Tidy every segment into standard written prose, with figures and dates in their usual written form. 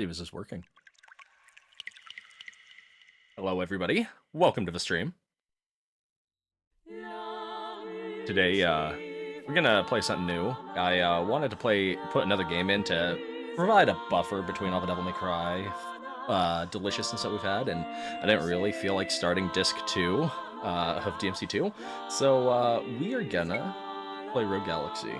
See if this is working. Hello, everybody. Welcome to the stream. Today, we're gonna play something new. I wanted to put another game in to provide a buffer between all the Devil May Cry deliciousness that we've had, and I didn't really feel like starting Disc 2 of DMC2, so we are gonna play Rogue Galaxy.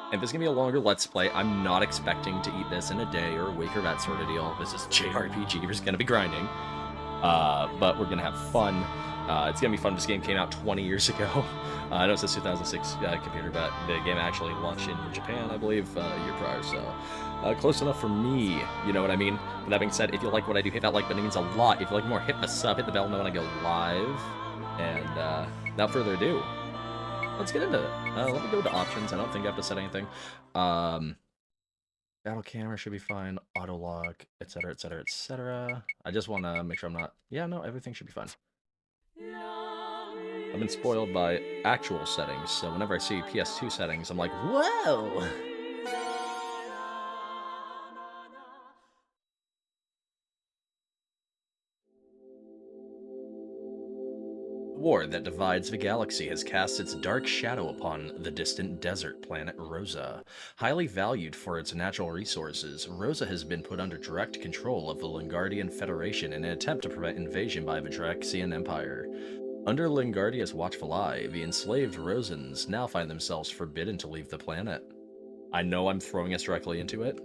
And this is going to be a longer Let's Play. I'm not expecting to eat this in a day or a week or that sort of deal. This is JRPG. We're just going to be grinding. But we're going to have fun. It's going to be fun. This game came out 20 years ago. I know it says 2006 computer, but the game actually launched in Japan, I believe, a year prior. So close enough for me. You know what I mean? With that being said, if you like what I do, hit that like button. It means a lot. If you like more, hit the sub, hit the bell, know when I go live. And without further ado, let's get into it. Let me go to options. I don't think I have to set anything. Battle camera should be fine. Auto lock, etc., etc., etc. I just want to make sure I'm not... Yeah, no, everything should be fine. I've been spoiled by actual settings, so whenever I see PS2 settings, I'm like, whoa! The war that divides the galaxy has cast its dark shadow upon the distant desert planet Rosa. Highly valued for its natural resources, Rosa has been put under direct control of the Lingardian Federation in an attempt to prevent invasion by the Draxian Empire. Under Lingardia's watchful eye, the enslaved Rosans now find themselves forbidden to leave the planet. I know I'm throwing us directly into it,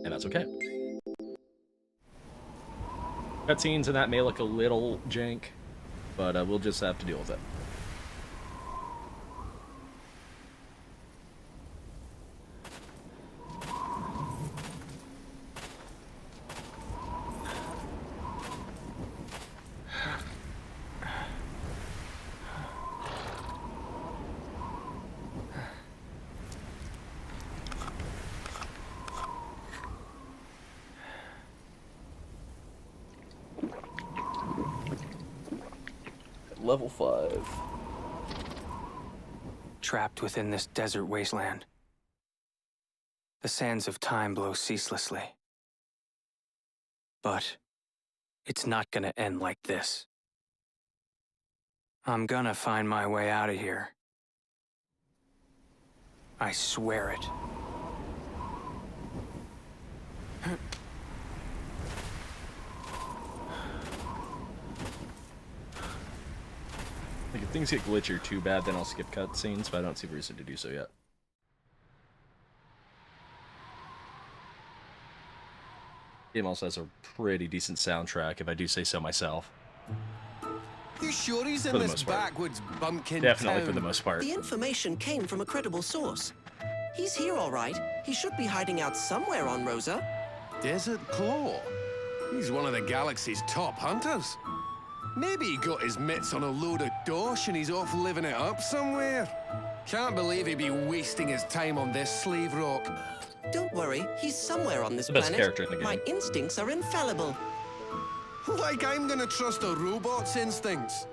and that's okay. Cutscenes and that may look a little jank, but we'll just have to deal with it. Level 5. Trapped within this desert wasteland. The sands of time blow ceaselessly. But it's not gonna end like this. I'm gonna find my way out of here. I swear it. Like, if things get glitchy or too bad, then I'll skip cutscenes, but I don't see a reason to do so yet. Game also has a pretty decent soundtrack, if I do say so myself. You sure he's in this backwoods bumpkin Definitely town? for the most part. The information came from a credible source. He's here all right. He should be hiding out somewhere on Rosa. Desert Claw? He's one of the galaxy's top hunters. Maybe he got his mitts on a load of dosh and he's off living it up somewhere. Can't believe he'd be wasting his time on this slave rock. Don't worry, he's somewhere on this The best planet. character in the game. My instincts are infallible. Like I'm gonna trust a robot's instincts.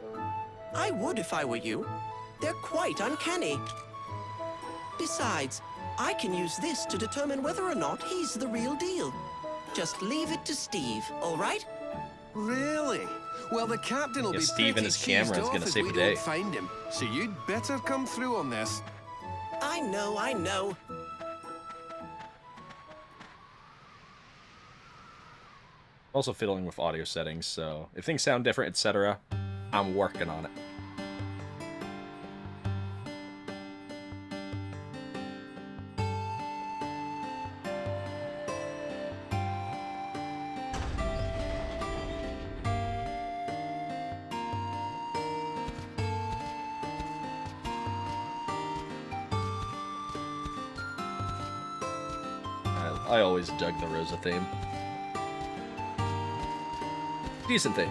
I would if I were you. They're quite uncanny. Besides, I can use this to determine whether or not he's the real deal. Just leave it to Steve, all right? Really? Well, the captain will be Steve and his camera is gonna save the day. Don't find him, so you'd better come through on this. I know, I know. Also fiddling with audio settings, so if things sound different, etc., I'm working on it. I always dug the Rosa theme. Decent theme.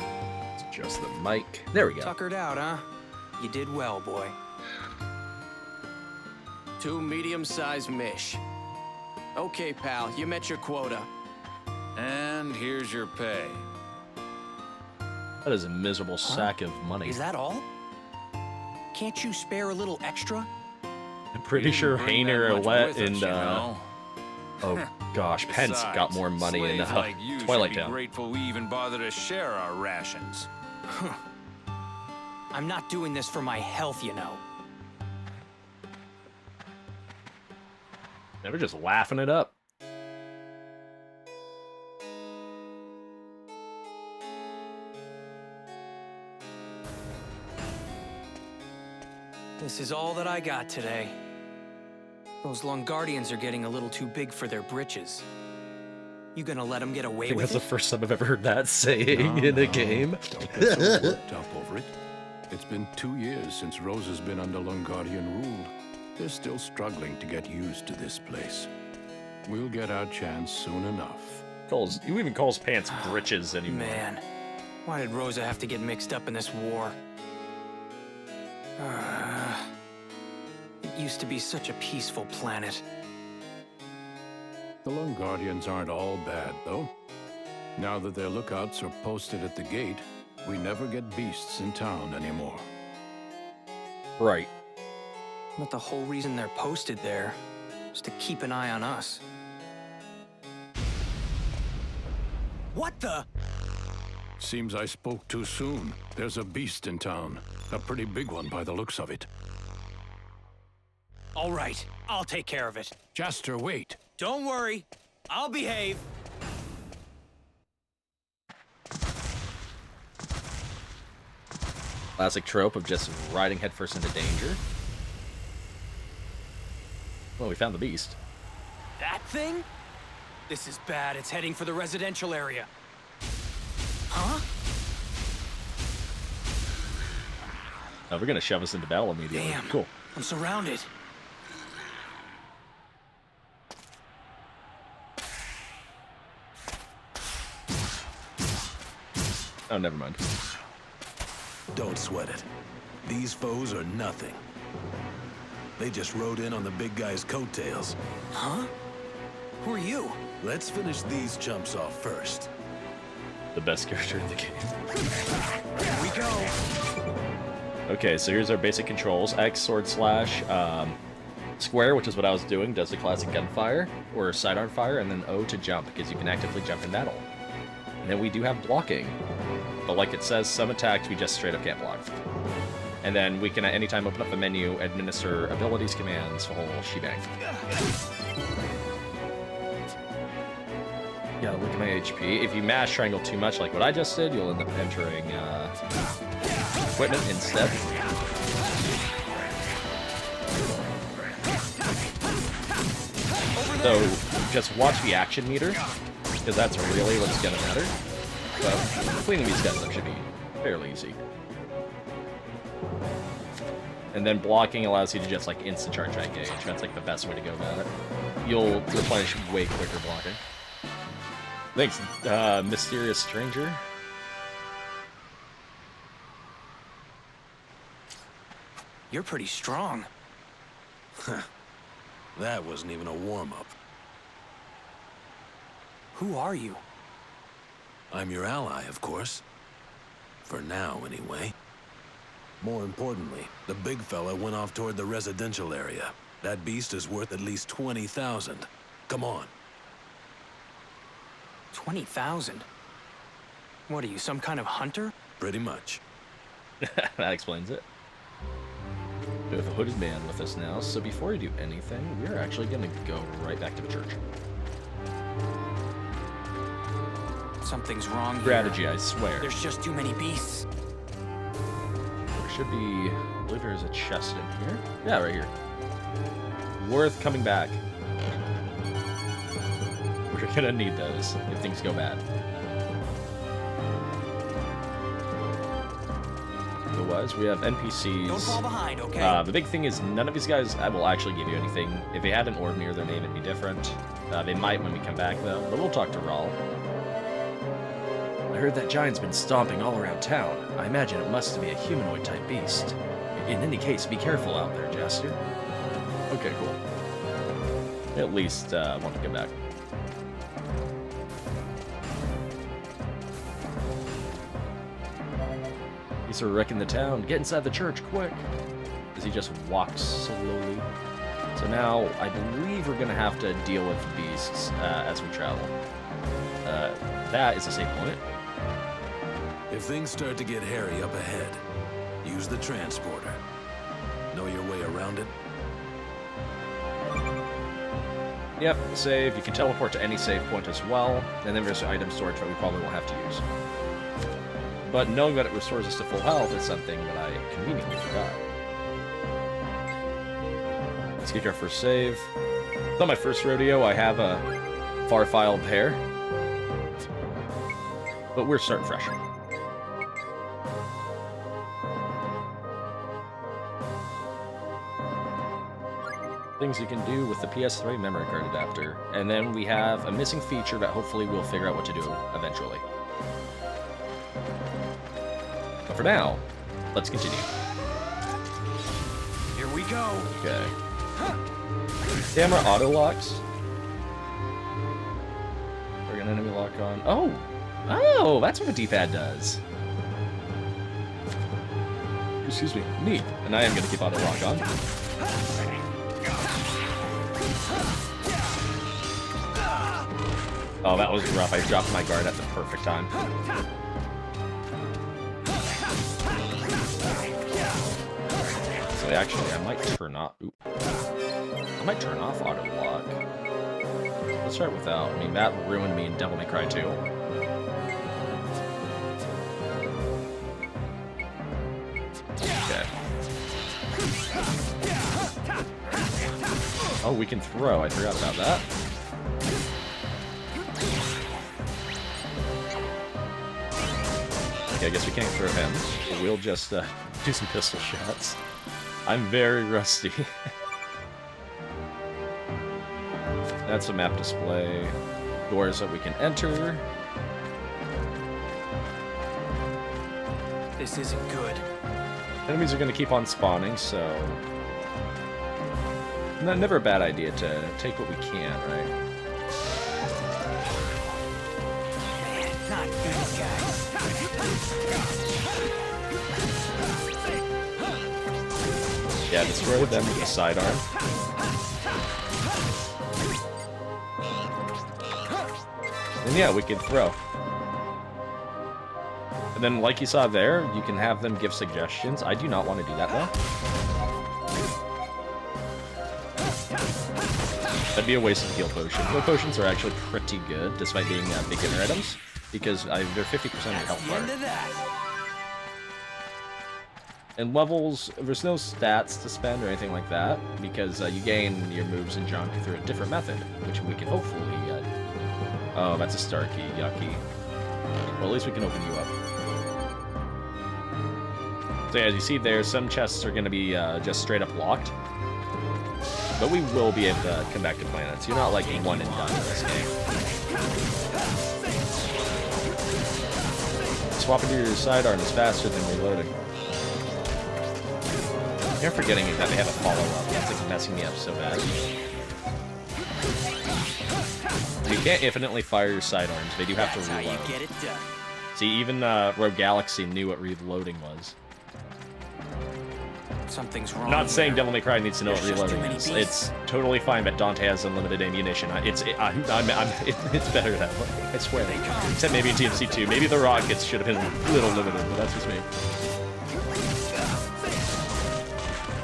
Let's adjust the mic. There we go. Tuckered out, huh? You did well, boy. 2 medium-sized mish. Okay, pal, you met your quota. And here's your pay. That is a miserable sack of money. Is that all? Can't you spare a little extra? I'm pretty sure Bring that Hainer, much Alette, with us, and you know. Oh gosh, Pence got more money in slaves like you Twilight should be Town. grateful we even bother to share our rations. I'm not doing this for my health, you know. They were just laughing it up. This is all that I got today. Those Longardians are getting a little too big for their britches. You gonna let them get I away think with that's the it? first time I've ever heard that saying in a game. Don't get so worked up over it. It's been 2 years since Rose has been under Longardian rule. They're still struggling to get used to this place. We'll get our chance soon enough. You even calls pants britches anymore. Man, why did Rosa have to get mixed up in this war? It used to be such a peaceful planet. The Longardians aren't all bad, though. Now that their lookouts are posted at the gate, we never get beasts in town anymore. Right. But the whole reason they're posted there is to keep an eye on us. What the? Seems I spoke too soon. There's a beast in town. A pretty big one by the looks of it. All right, I'll take care of it. Jaster, wait. Don't worry, I'll behave. Classic trope of just riding headfirst into danger. Well, we found the beast. That thing? This is bad. It's heading for the residential area. Huh? Oh, we're gonna shove us into battle immediately. Damn. Cool. I'm surrounded. Oh, never mind. Don't sweat it. These foes are nothing. They just rode in on the big guy's coattails. Huh? Who are you? Let's finish these chumps off first. The best character in the game. Here we go. Okay, so here's our basic controls. X, sword slash, square, which is what I was doing, does the classic gunfire, or sidearm fire, and then O to jump, because you can actively jump in battle. And then we do have blocking. But like it says, some attacks we just straight up can't block. And then we can at any time open up a menu, administer abilities, commands, the whole shebang. Yeah, look at my HP. If you mash triangle too much like what I just did, you'll end up entering equipment instead. So just watch the action meter, because that's really what's gonna matter. But cleaning these guys up should be fairly easy. And then blocking allows you to just like instant charge that gauge. That's like the best way to go about it. You'll replenish way quicker blocking. Thanks, mysterious stranger. You're pretty strong. That wasn't even a warm-up. Who are you? I'm your ally, of course. For now, anyway. More importantly, the big fella went off toward the residential area. That beast is worth at least 20,000. Come on. 20,000? What are you, some kind of hunter? Pretty much. That explains it. We have a hooded man with us now, so before we do anything, we're actually gonna go right back to the church. Something's wrong here. Strategy, I swear. There's just too many beasts. There should be, I believe there's a chest in here. Yeah, right here. Worth coming back. We're gonna need those if things go bad. Otherwise, we have NPCs. Don't fall behind, okay? The big thing is none of these guys will actually give you anything. If they had an orb near their name, it'd be different. They might when we come back, though. But we'll talk to Rawl. I heard that giant's been stomping all around town. I imagine it must be a humanoid-type beast. In any case, be careful out there, Jaster. Okay, cool. At least want to get back. He's wrecking the town. Get inside the church, quick! As he just walks slowly. So now, I believe we're going to have to deal with beasts as we travel. That is a save point. If things start to get hairy up ahead, use the transporter. Know your way around it? Yep, save. You can teleport to any save point as well, and then there's item storage that we probably won't have to use. But knowing that it restores us to full health is something that I conveniently forgot. Let's get our first save. It's not my first rodeo. I have a far-filed hair. But we're starting fresh. Things you can do with the PS3 memory card adapter. And then we have a missing feature that hopefully we'll figure out what to do eventually. But for now, let's continue. Here we go. Okay. Camera auto locks. We're gonna enemy lock on. Oh! Oh, that's what the D-pad does. Excuse me. Neat. And I am gonna keep auto lock on. Oh, that was rough. I dropped my guard at the perfect time. So actually, I might turn off. Oop. I might turn off auto lock. Let's start without. I mean, that ruined me in Devil May Cry 2. Okay. Oh, we can throw. I forgot about that. Okay, I guess we can't throw him. But we'll just do some pistol shots. I'm very rusty. That's a map display. Doors that we can enter. This isn't good. Enemies are going to keep on spawning, so... Never a bad idea to take what we can, right? Not good, guys. Yeah, destroy them with the sidearm. And yeah, we can throw. And then, like you saw there, you can have them give suggestions. I do not want to do that, though. That'd be a waste of heal potion. Heal potions are actually pretty good, despite being beginner items, because they're 50% of your health bar. And levels, there's no stats to spend or anything like that, because you gain your moves and junk through a different method, which we can hopefully get. Oh, that's a star key. Yucky. Well, at least we can open you up. So yeah, as you see there, some chests are going to be just straight up locked. But we will be able to come back to planets. You're not like one and done in this game. Swapping to your sidearm is faster than reloading. You're forgetting that they have a follow-up. That's like messing me up so bad. You can't infinitely fire your sidearms. They do have to reload. See, even Rogue Galaxy knew what reloading was. Something's wrong. Not saying here. Devil May Cry needs to know what There's just reloading too many is. beasts. It's totally fine that Dante has unlimited ammunition. It's better that way. I swear. Except maybe in TMC 2. Maybe the rockets should have been a little limited, but that's just me.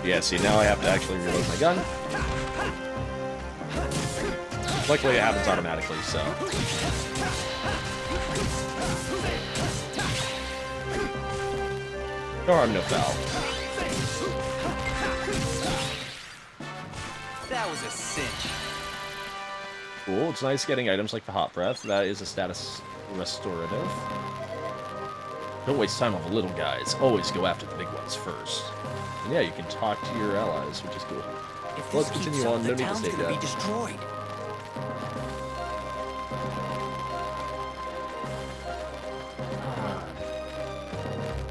Yeah, see, now I have to actually reload my gun. Luckily, it happens automatically, so... No harm, no foul. That was a cinch. Cool, it's nice getting items like the Hot Breath. That is a status restorative. Don't waste time on the little guys. Always go after the big ones first. And yeah, you can talk to your allies, which is cool. If Let's this continue keeps on. up, No the need to town's stay gonna be dead. destroyed.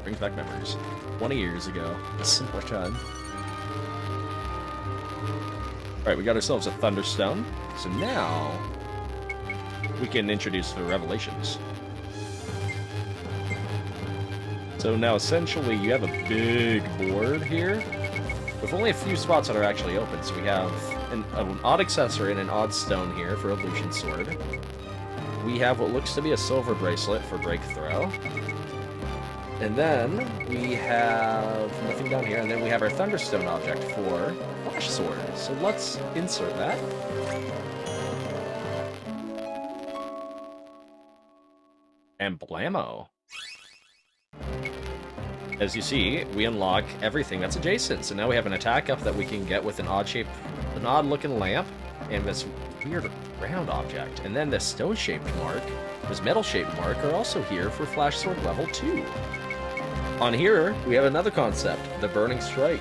Brings back memories. 20 years ago. A simpler time. Alright, we got ourselves a Thunderstone. So now... we can introduce the Revelations. So now, essentially, you have a big board here. With only a few spots that are actually open. So we have an odd accessory and an odd stone here for illusion sword. We have what looks to be a silver bracelet for breakthrow. And then we have nothing down here, and then we have our thunderstone object for flash sword. So let's insert that. And blammo. As you see, we unlock everything that's adjacent. So now we have an attack up that we can get with an odd-looking lamp, and this weird round object. And then this stone-shaped mark, this metal-shaped mark, are also here for flash sword level 2. On here, we have another concept, the Burning Strike,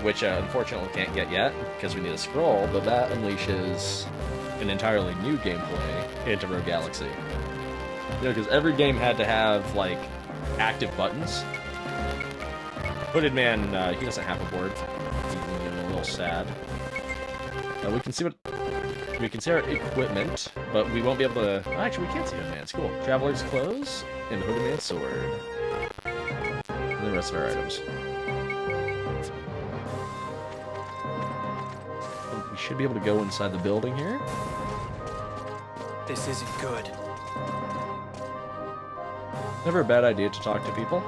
which unfortunately can't get yet because we need a scroll, but that unleashes an entirely new gameplay into Rogue Galaxy. You know, because every game had to have, like, active buttons. Hooded Man, he doesn't have a board. He's a little sad. We can see our equipment, but we won't be able to... Oh, actually, we can't see Hooded Man's. Cool. Traveler's Clothes and Hooded Man's Sword. And the rest of our items. We should be able to go inside the building here. This isn't good. Never a bad idea to talk to people.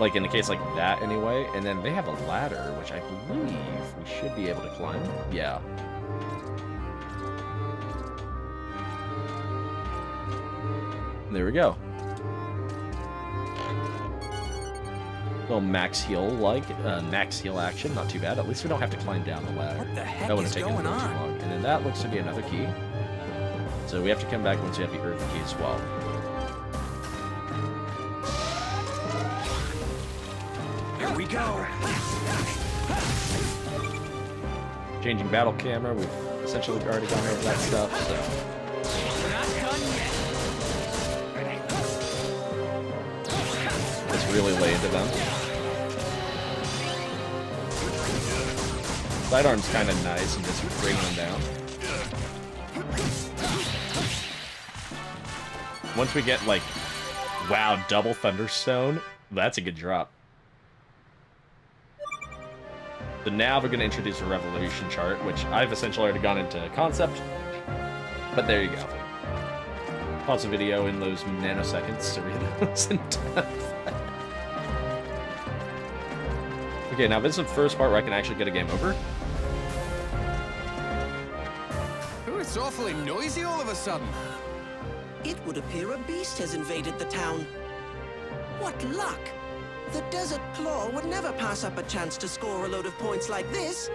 Like, in a case like that, anyway. And then they have a ladder, which I believe we should be able to climb. Yeah. There we go. Little max heal action, not too bad. At least we don't have to climb down the ladder. What the heck That would have is taken going too on? long. And then that looks to be another key. So we have to come back once we have the earth key as well. Here we go. Changing battle camera, we've essentially already gone over that stuff, so... Not done yet. Let's really lay into them. Sidearm's kind of nice and just bringing them down. Once we get, like, wow, double Thunderstone, that's a good drop. So now we're going to introduce a Revolution chart, which I've essentially already gone into concept. But there you go. Pause the video in those nanoseconds to read those in depth. Okay, now this is the first part where I can actually get a game over. Oh, it's awfully noisy all of a sudden. It would appear a beast has invaded the town. What luck! The Desert Claw would never pass up a chance to score a load of points like this.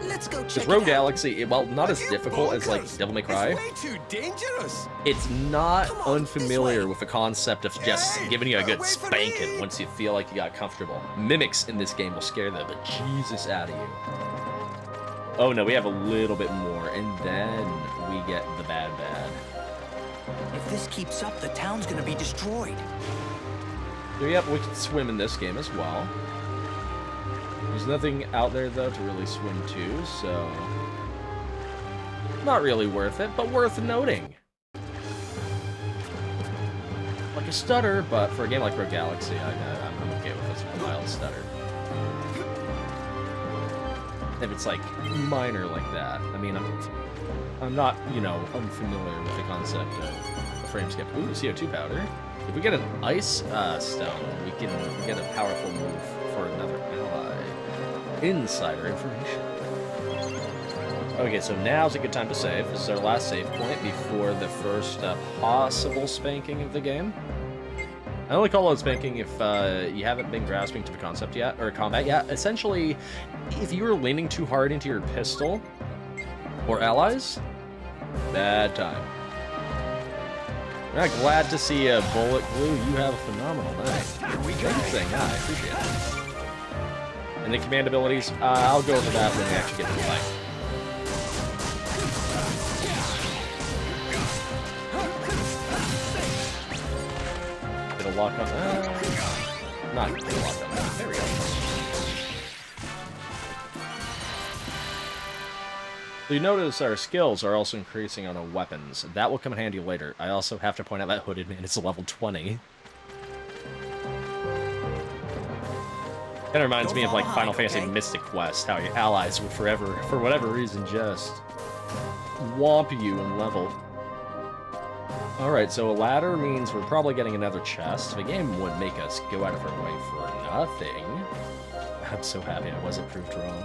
Let's go check Because it Rogue out. Galaxy, while not as Are you difficult as, like, bonkers? Devil May Cry, It's way too dangerous. it's not Come on, unfamiliar this way. with the concept of just Hey, giving you a good wait for spanking me. once you feel like you got comfortable. Mimics in this game will scare the bejesus out of you. Oh no, we have a little bit more, and then we get the bad. If this keeps up, the town's gonna be destroyed. So yep, we can swim in this game as well. There's nothing out there, though, to really swim to, so... Not really worth it, but worth noting. Like a stutter, but for a game like Rogue Galaxy, I'm okay with this mild stutter. If it's, like, minor like that. I mean, I'm not, you know, unfamiliar with the concept of a frame skip. Ooh, CO2 powder. If we get an ice stone, we can get a powerful move for another ally. Insider information. Okay, so now's a good time to save. This is our last save point before the first possible spanking of the game. I only call it spanking if you haven't been grasping to the concept yet, or combat yet. Essentially, if you were leaning too hard into your pistol or allies, bad time. Yeah, glad to see a bullet glue. You have a phenomenal night. Thank you for saying that. I appreciate it. And the command abilities, I'll go over that when we actually get to the fight. Get a lock on that. Not get a lock on that. There we go. So you notice our skills are also increasing on our weapons. That will come in handy later. I also have to point out that Hooded Man is level 20. Kind of reminds me of like Final Fantasy Mystic Quest, how your allies would forever, for whatever reason, just whomp you in level. Alright, so a ladder means we're probably getting another chest. The game would make us go out of our way for nothing. I'm so happy I wasn't proved wrong.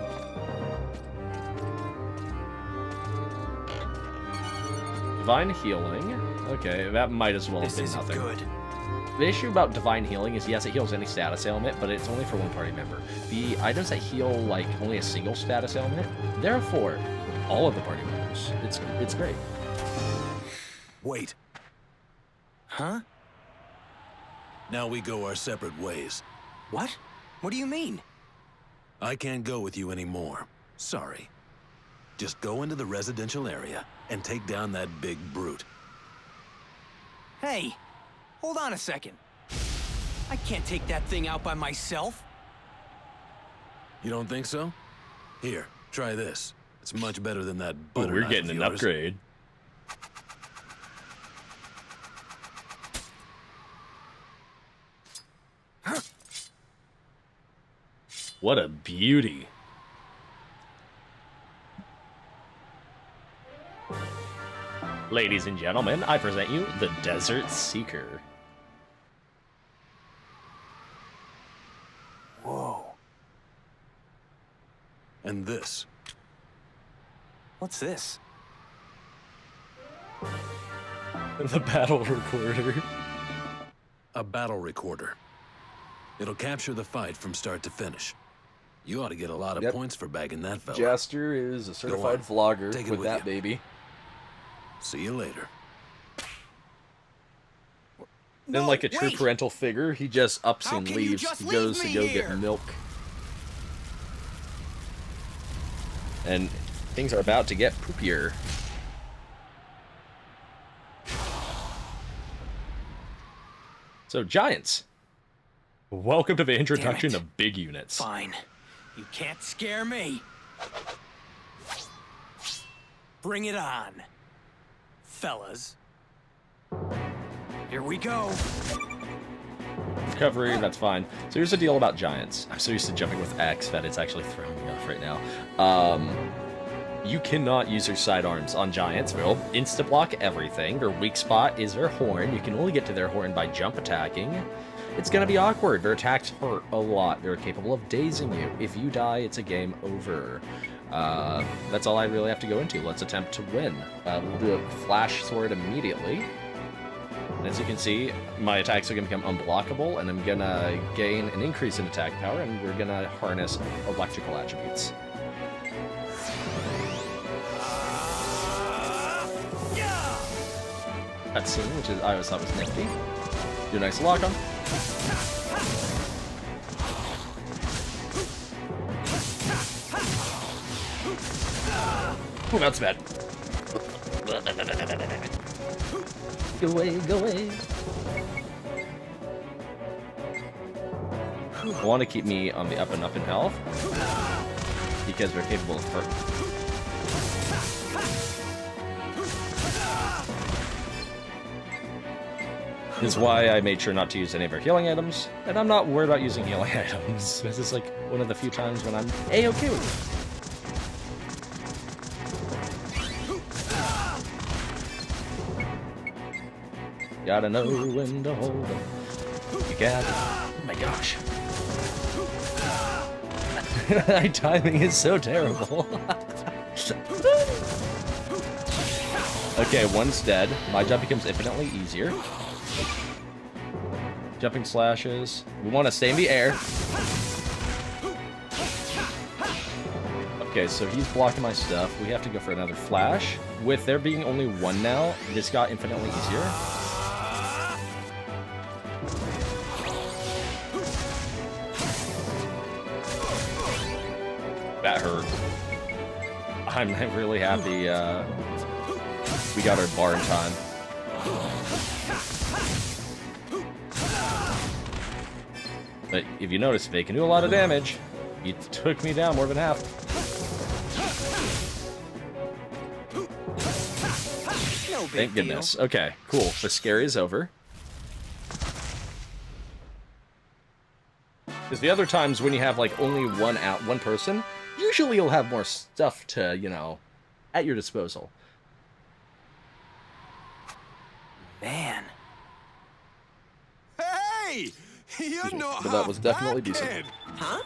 Divine Healing. Okay, that might as well have been nothing. Good. The issue about Divine Healing is, yes, it heals any status ailment, but it's only for one party member. The items that heal, like, only a single status ailment, they're for all of the party members. It's great. Wait. Huh? Now we go our separate ways. What? What do you mean? I can't go with you anymore. Sorry. Just go into the residential area and take down that big brute. Hey, hold on a second. I can't take that thing out by myself. You don't think so? Here, try this. It's much better than that Oh, butter we're knife getting of an yours. upgrade. What a beauty. Ladies and gentlemen, I present you the Desert Seeker. Whoa. And this. What's this? The battle recorder. A battle recorder. It'll capture the fight from start to finish. You ought to get a lot of points for bagging that fella. Jester is a certified vlogger Take it with with that you. baby. See you later. Then, like a true wait! parental figure, he just ups How and can you leaves. just He goes to leave go me get here? milk. And things are about to get poopier. So, giants. Welcome to the introduction it. of big units. Fine. You can't scare me. Bring it on, fellas. Here we go. Recovery, that's fine. So here's the deal about giants. I'm so used to jumping with X that it's actually throwing me off right now. You cannot use your sidearms on giants. They'll insta-block everything. Their weak spot is their horn. You can only get to their horn by jump attacking. It's gonna be awkward. Their attacks hurt a lot. They're capable of dazing you. If you die, it's a game over. That's all I really have to go into. Let's attempt to win. We'll do a flash sword immediately. And as you can see, my attacks are going to become unblockable, and I'm going to gain an increase in attack power, and we're going to harness electrical attributes. Cutscene, which is I always thought was nifty. Do a nice lock on. Oh, that's bad. Go away, go away. I want to keep me on the up and up in health because we're capable of hurt. This is why I made sure not to use any of our healing items, and I'm not worried about using healing items. This is like one of the few times when I'm A-okay with it. Gotta know when to hold them. You gotta... Oh my gosh. My timing is so terrible. Okay, one's dead. My job becomes infinitely easier. Jumping slashes. We want to stay in the air. Okay, so he's blocking my stuff. We have to go for another flash. With there being only one now, this got infinitely easier. That hurt. I'm really happy we got our bar in time. But if you notice, they can do a lot of damage. He took me down more than half. No big Thank goodness. Okay, cool. The scary is over. Because the other times when you have like only one person, usually you'll have more stuff to, you know, at your disposal. Man. Hey! You're Excuse me, not but that was definitely half bad, decent. kid. Huh?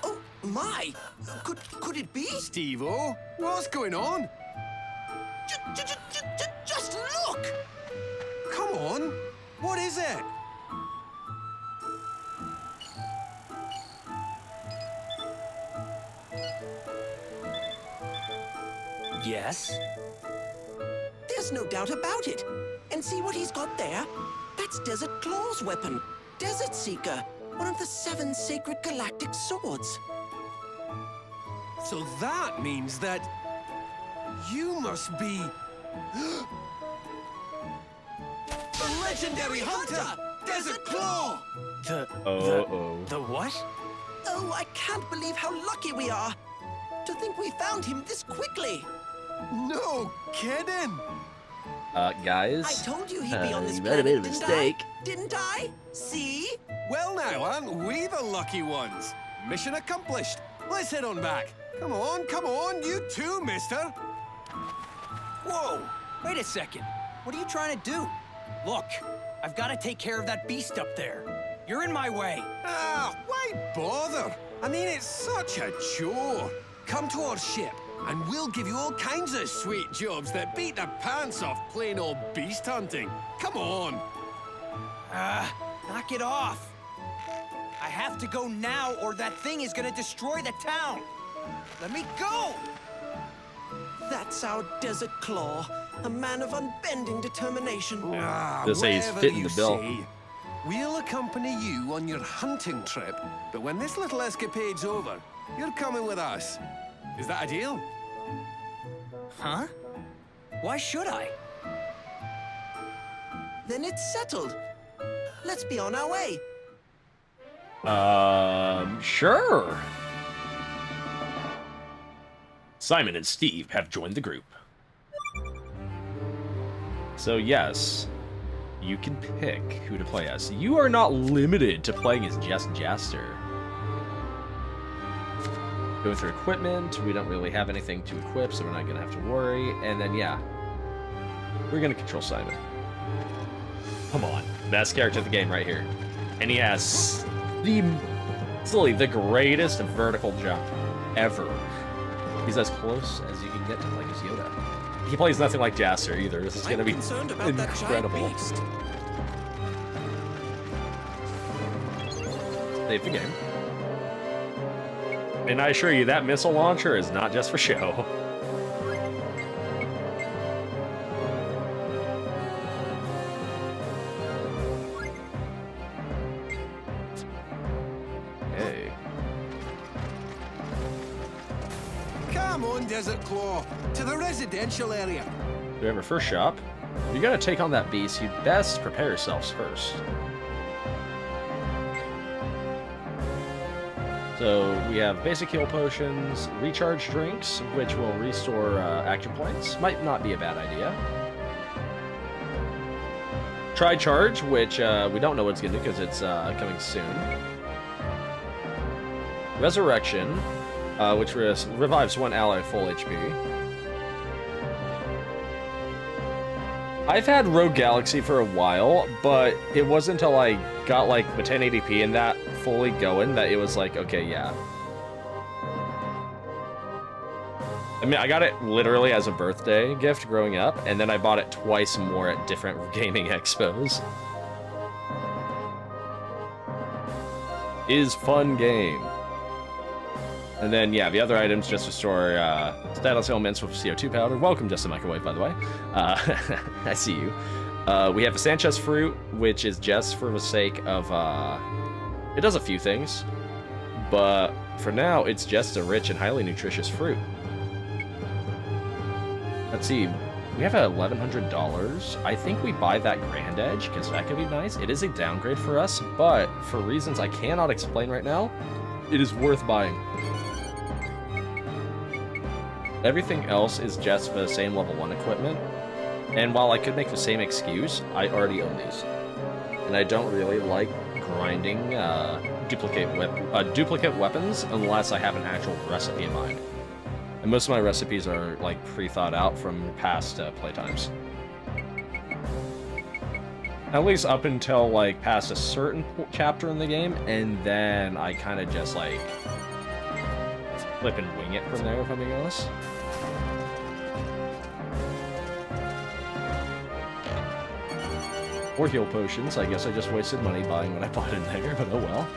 Oh, my! Could it be? Steve-O, what's going on? Just look! Come on, what is it? Yes? There's no doubt about it. And see what he's got there? That's Desert Claw's weapon. Desert Seeker, one of the 7 sacred galactic swords. So that means that you must be the legendary hunter, Desert Claw! The what? Oh, I can't believe how lucky we are. To think we found him this quickly. No kidding! Guys, I told you he'd be on this you might have planet, made a mistake. Didn't I? See? Well now, aren't we the lucky ones? Mission accomplished. Let's head on back. Come on, you too, mister. Whoa! Wait a second. What are you trying to do? Look, I've got to take care of that beast up there. You're in my way. Ah, why bother? I mean, it's such a chore. Come to our ship, and we'll give you all kinds of sweet jobs that beat the pants off plain old beast hunting. Come on. Knock it off. I have to go now, or that thing is gonna destroy the town. Let me go! That's our Desert Claw, a man of unbending determination. Ah, They'll say he's whatever fitting you the bill. say. We'll accompany you on your hunting trip, but when this little escapade's over, you're coming with us. Is that a deal? Huh? Why should I? Then it's settled. Let's be on our way. Sure. Simon and Steve have joined the group. So yes, you can pick who to play as. You are not limited to playing as just Jaster. Going through equipment, we don't really have anything to equip, so we're not gonna have to worry. And then yeah, we're gonna control Simon. Come on, best character of the game right here. And he has easily the greatest vertical jump ever. He's as close as you can get to like his Yoda. He plays nothing like Jaster either. This is gonna be concerned about that giant incredible. beast. Save the game. And I assure you, that missile launcher is not just for show. Hey. Come on, Desert Claw, to the residential area. We have our first shop. If you're gonna take on that beast, you'd best prepare yourselves first. So we have basic heal potions, recharge drinks, which will restore action points. Might not be a bad idea. Try charge, which we don't know what it's gonna do because it's coming soon. Resurrection, which revives one ally full HP. I've had Rogue Galaxy for a while, but it wasn't until I got like the 1080p and that fully going that it was like, okay, yeah. I mean, I got it literally as a birthday gift growing up, and then I bought it twice more at different gaming expos. Is fun game. And then, yeah, the other items just restore status elements with CO2 powder. Welcome, Justin Microwave, by the way. I see you. We have a Sanchez fruit, which is just for the sake of... it does a few things, but for now, it's just a rich and highly nutritious fruit. Let's see. We have $1,100. I think we buy that Grand Edge, because that could be nice. It is a downgrade for us, but for reasons I cannot explain right now, it is worth buying. Everything else is just the same level 1 equipment, and while I could make the same excuse, I already own these. And I don't really like grinding duplicate weapons unless I have an actual recipe in mind. And most of my recipes are like pre-thought out from past playtimes. At least up until like past a certain chapter in the game, and then I kind of just like flip and wing it from there, if I'm being honest. Or heal potions. I guess I just wasted money buying what I bought in there, but oh well.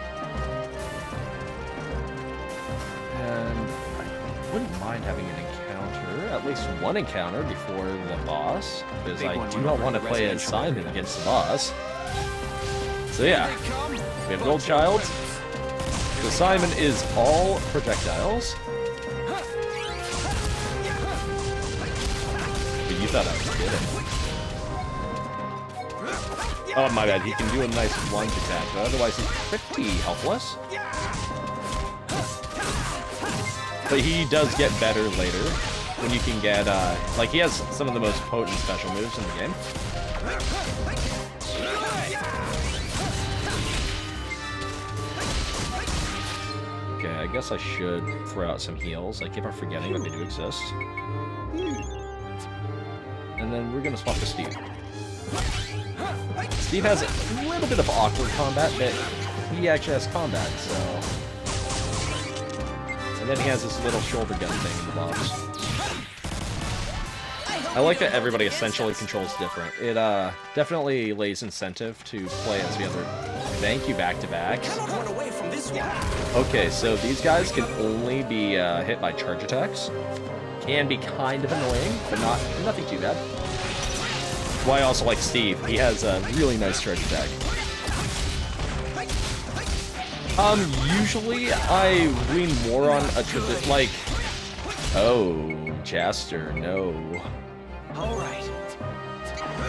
And I wouldn't mind having an encounter, at least one encounter before the boss, because I do not want to play as Simon against the boss. So yeah, we have an old child. So Simon is all projectiles. But you thought I was kidding. Oh my god, he can do a nice lunge attack, but otherwise he's pretty helpless. But he does get better later, when you can get, like he has some of the most potent special moves in the game. Okay, I guess I should throw out some heals. I keep on forgetting that they do exist. And then we're gonna swap to Steve. Steve has a little bit of awkward combat, but he actually has combat, so... And then he has this little shoulder gun thing in the box. I like that everybody essentially controls different. It definitely lays incentive to play as the other. Thank you, back-to-back. Okay, so these guys can only be hit by charge attacks. Can be kind of annoying, but nothing too bad. Why I also like Steve. He has a really nice charge attack. Usually I lean more on a like. Oh, Jaster, no. All right.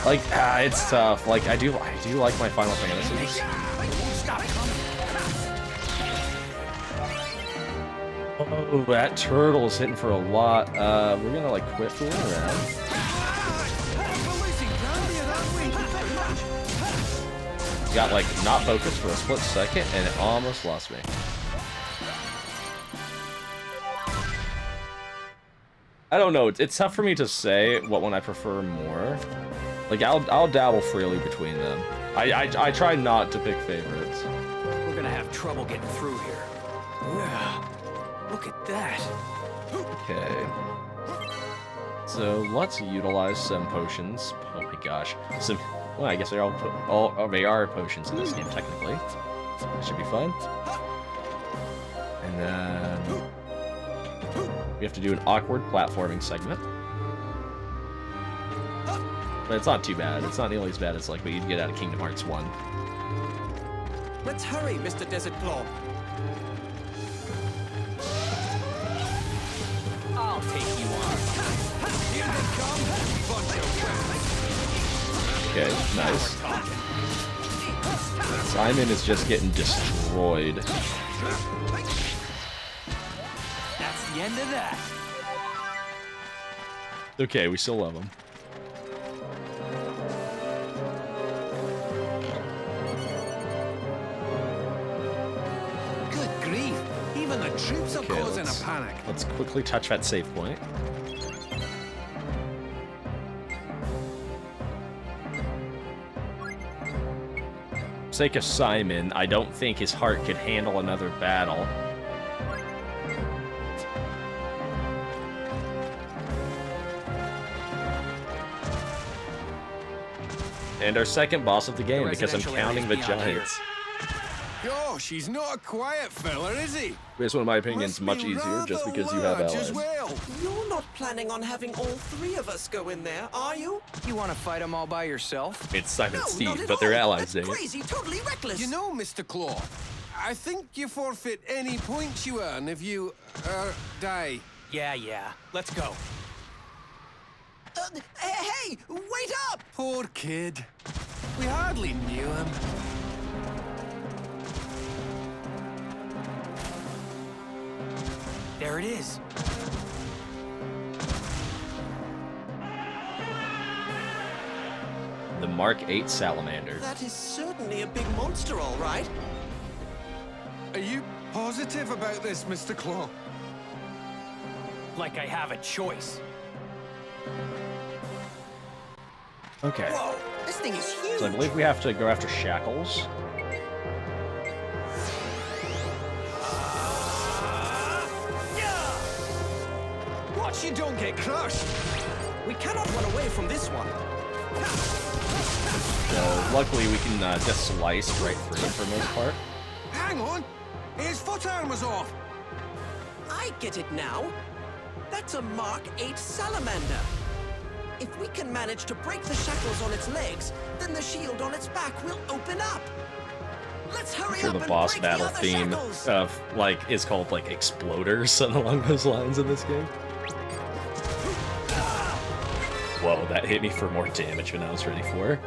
Like, it's tough. Like, I do like my Final Fantasies. Oh, that turtle's hitting for a lot. We're gonna like quit fooling around. Got like not focused for a split second, and it almost lost me. I don't know. It's tough for me to say what one I prefer more. Like I'll dabble freely between them. I try not to pick favorites. We're gonna have trouble getting through here. Look at that. Okay. So let's utilize some potions. Oh my gosh. Some. Well, I guess they are potions in this game technically. That should be fun. And then we have to do an awkward platforming segment. But it's not too bad. It's not nearly as bad as like what you'd get out of Kingdom Hearts 1. Let's hurry, Mr. Desert Claw. I'll take you on. Here they come. Bunch of weapons. Okay, nice. Simon is just getting destroyed. That's the end of that. Okay, we still love him. Good grief. Even the troops are Okay, causing a panic. let's quickly touch that save point. For the sake of Simon, I don't think his heart could handle another battle. And our second boss of the game, because I'm counting the giants. Gosh, he's not a quiet fella, is he? This one, in my opinion, is Must much be easier just rather because you have large allies. as well. You're not planning on having all three of us go in there, are you? You want to fight them all by yourself? It's Simon No, Steve, not at but they're all. allies, That's dang it. crazy, totally reckless. You know, Mr. Claw, I think you forfeit any points you earn if you, die. Yeah. Let's go. Hey, wait up! Poor kid. We hardly knew him. There it is. The Mark 8 salamander. That is certainly a big monster, all right. Are you positive about this, Mr. Claw? Like I have a choice. Okay. Whoa, this thing is huge. So I believe we have to go after Shackles. Watch you don't get crushed. We cannot run away from this one. So luckily we can just slice right through it for the most part. Hang on. His foot armor's off. I get it now. That's a Mark 8 salamander. If we can manage to break the shackles on its legs, then the shield on its back will open up. Let's hurry Sure, up the and boss break battle the other theme shackles. of like is called like exploders, something along those lines in this game. Whoa, that hit me for more damage than I was ready for.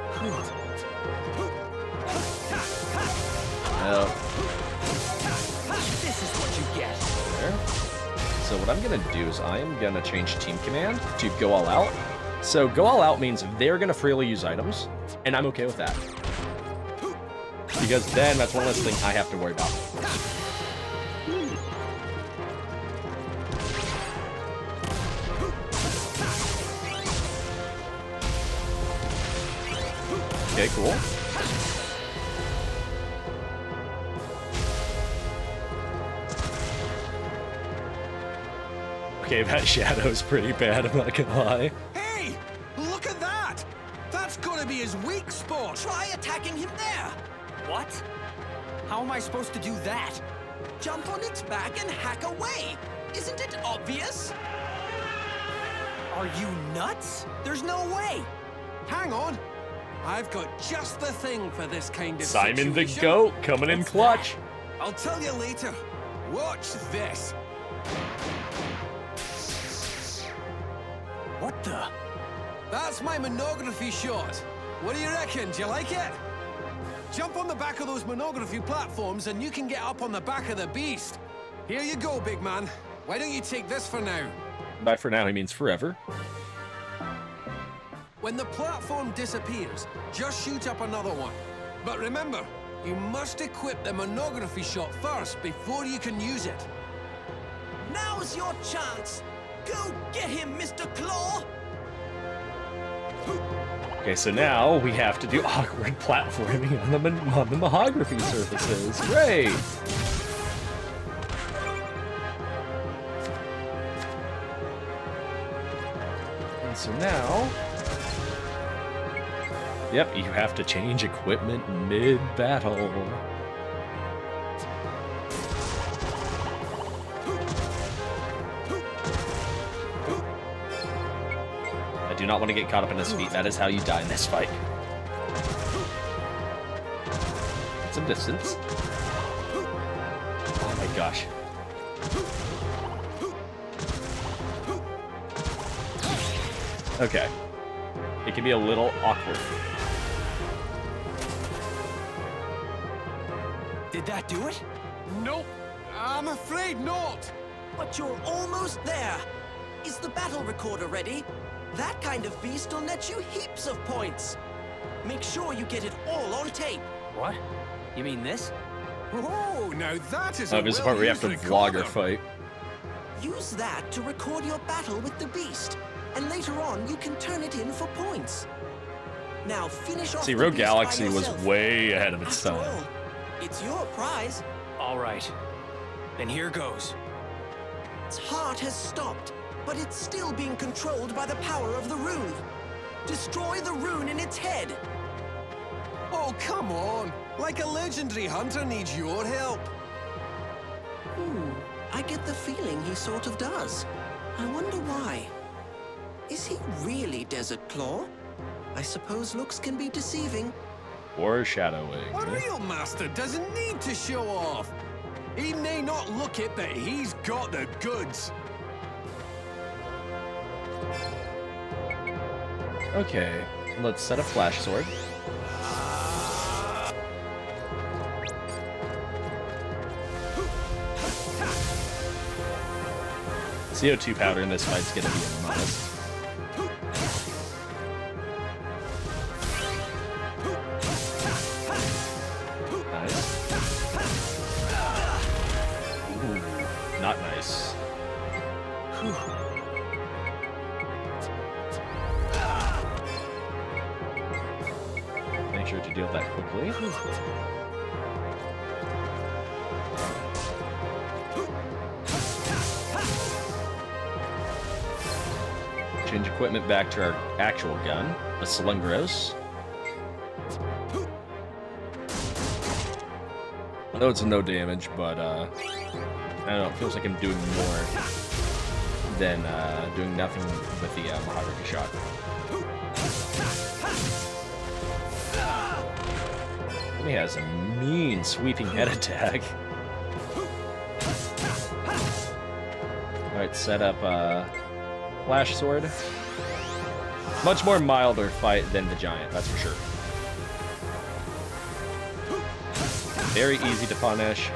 This is what you get. There. So what I'm gonna do is I am gonna change team command to go all out. So go all out means they're gonna freely use items, and I'm okay with that. Because then that's one less thing I have to worry about. Okay, cool. Okay, that shadow's pretty bad, I'm not gonna lie. Hey, look at that. That's gotta be his weak spot. Try attacking him there. What? How am I supposed to do that? Jump on its back and hack away. Isn't it obvious? Are you nuts? There's no way. Hang on. I've got just the thing for this kind of Simon the situation. Goat coming in What's clutch. I'll tell you later. Watch this. What the? That's my monography shot. What do you reckon? Do you like it? Jump on the back of those monography platforms and you can get up on the back of the beast. Here you go, big man. Why don't you take this for now? By for now, he means forever. When the platform disappears, just shoot up another one. But remember, you must equip the monography shot first before you can use it. Now's your chance. Go get him, Mr. Claw. Okay, so now we have to do awkward platforming on the mahography surfaces. Great! And so now... Yep, you have to change equipment mid-battle. I do not want to get caught up in his feet. That is how you die in this fight. Get some distance. Oh my gosh. Okay. It can be a little awkward. Did that do it? Nope, I'm afraid not. But you're almost there. Is the battle recorder ready? That kind of beast will net you heaps of points. Make sure you get it all on tape. What? You mean this? Oh, now that is Oh, a this is the part where you have to well-used vlogger recorder. fight. Use that to record your battle with the beast. And later on, you can turn it in for points. Now finish off See, the Rogue beast by Galaxy was yourself. way ahead of its After time. all, it's your prize. All right. Then here goes. Its heart has stopped, but it's still being controlled by the power of the rune. Destroy the rune in its head. Oh, come on. Like a legendary hunter needs your help. I get the feeling he sort of does. I wonder why. Is he really Desert Claw? I suppose looks can be deceiving. Foreshadowing. A real master doesn't need to show off. He may not look it, but he's got the goods. Okay, let's set a flash sword. CO2 powder in this fight's gonna be a must. make sure to deal with that quickly. Change equipment back to our actual gun, the Slungros. I know it's no damage, but I don't know, it feels like I'm doing more than doing nothing with the Maharaja shot. He has a mean sweeping head attack. Alright, set up Flash Sword. Much more milder fight than the Giant, that's for sure. Very easy to punish.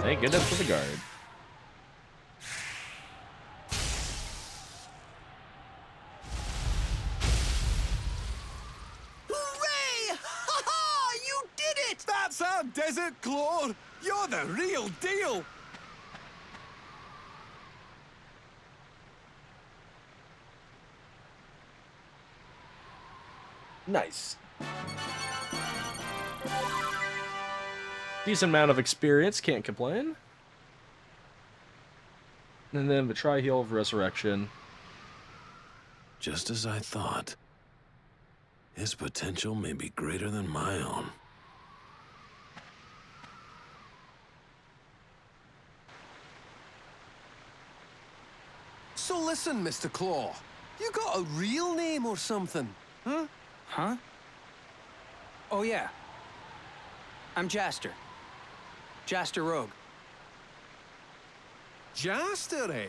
Thank goodness for the guard. Hooray! Ha ha! You did it! That's our desert claw! You're the real deal! Nice. Decent amount of experience, can't complain. And then the Tri-Heal of Resurrection. Just as I thought. His potential may be greater than my own. So listen, Mr. Claw. You got a real name or something, huh? Huh? Oh, yeah. I'm Jaster. Jaster Rogue. Jaster, eh?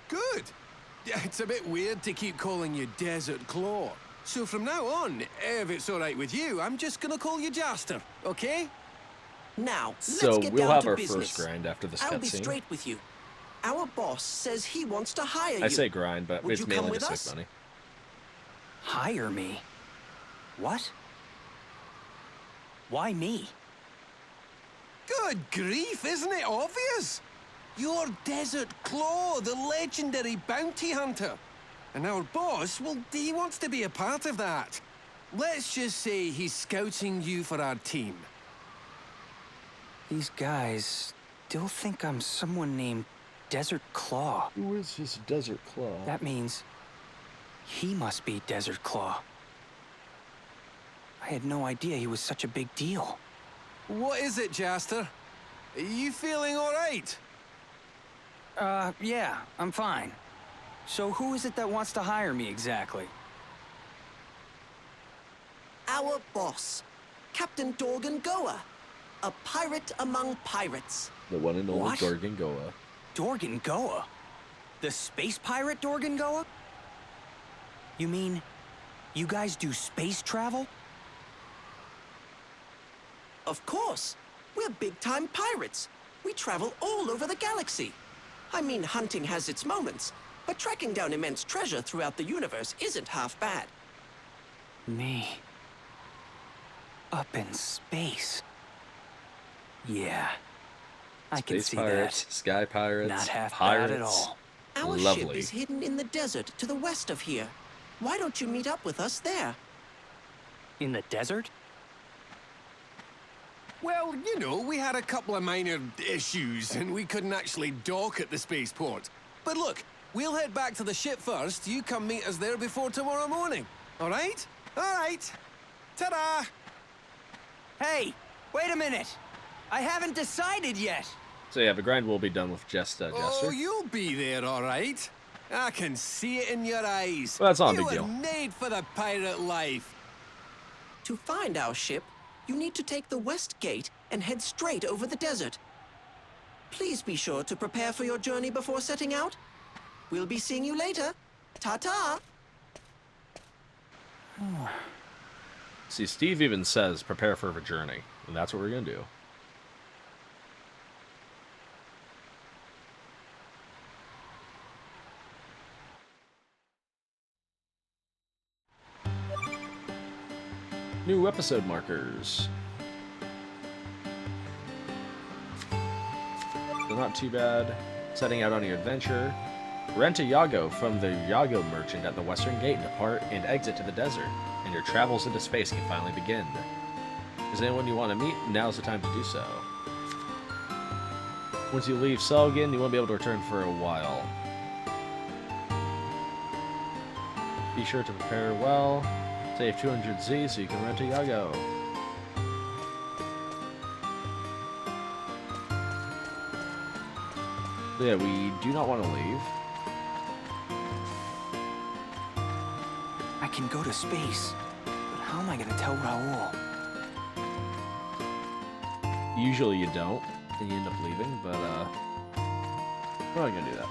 Good. Yeah, it's a bit weird to keep calling you Desert Claw. So from now on, if it's all right with you, I'm just gonna call you Jaster, okay? Now, So let's get we'll down have to our business. first grind after this I'll be cutscene. straight with you. Our boss says he wants to hire you. I say grind, but Would it's you come mainly with just us? sick money. Hire me? What? Why me? Good grief, isn't it obvious? You're Desert Claw, the legendary bounty hunter. And our boss, well, he wants to be a part of that. Let's just say he's scouting you for our team. These guys still think I'm someone named Desert Claw. Who is this Desert Claw? That means he must be Desert Claw. I had no idea he was such a big deal. What is it, Jaster? Are you feeling all right? Yeah, I'm fine. So who is it that wants to hire me exactly? Our boss, Captain Dorgan Goa, a pirate among pirates. The one and only What? Dorgan Goa. Dorgan Goa? The space pirate Dorgan Goa? You mean, you guys do space travel? Of course. We're big-time pirates. We travel all over the galaxy. I mean, hunting has its moments, but tracking down immense treasure throughout the universe isn't half bad. Me. Up in space. Yeah. I can Space see pirates, that. sky pirates, Not half pirates. bad at all. Our Lovely. ship is hidden in the desert to the west of here. Why don't you meet up with us there? In the desert? Well, you know, we had a couple of minor issues and we couldn't actually dock at the spaceport. But look, we'll head back to the ship first. You come meet us there before tomorrow morning. All right? All right. Ta-da! Hey, wait a minute. I haven't decided yet. So yeah, the grind will be done with just Oh, Jester. you'll be there, all right. I can see it in your eyes. Well, that's not a you big deal. were made for the pirate life. To find our ship, you need to take the west gate and head straight over the desert. Please be sure to prepare for your journey before setting out. We'll be seeing you later. Ta-ta! See, Steve even says prepare for a journey, and that's what we're gonna do. New episode markers. They're not too bad. setting out on your adventure, rent a Yago from the Yago merchant at the western gate and depart and exit to the desert, and your travels into space can finally begin. Is there anyone you want to meet? Now's the time to do so. Once you leave Selgin, you won't be able to return for a while. Be sure to prepare well. Save 200 Z so you can rent a Yago. So yeah, we do not want to leave. I can go to space, but how am I gonna tell Raoul? Usually you don't, and you end up leaving, but we're not gonna do that.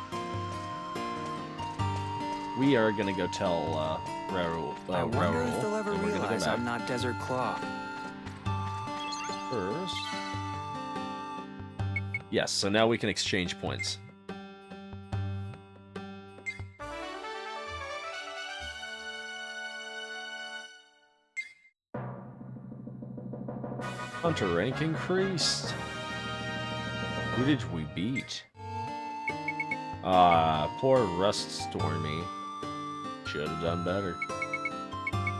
We are gonna go tell Raoul. I wonder if they'll ever and we're gonna go realize back. I'm not Desert Claw. First. Yes, so now we can exchange points. Hunter rank increased. Who did we beat? Poor Rust Stormy. Should have done better.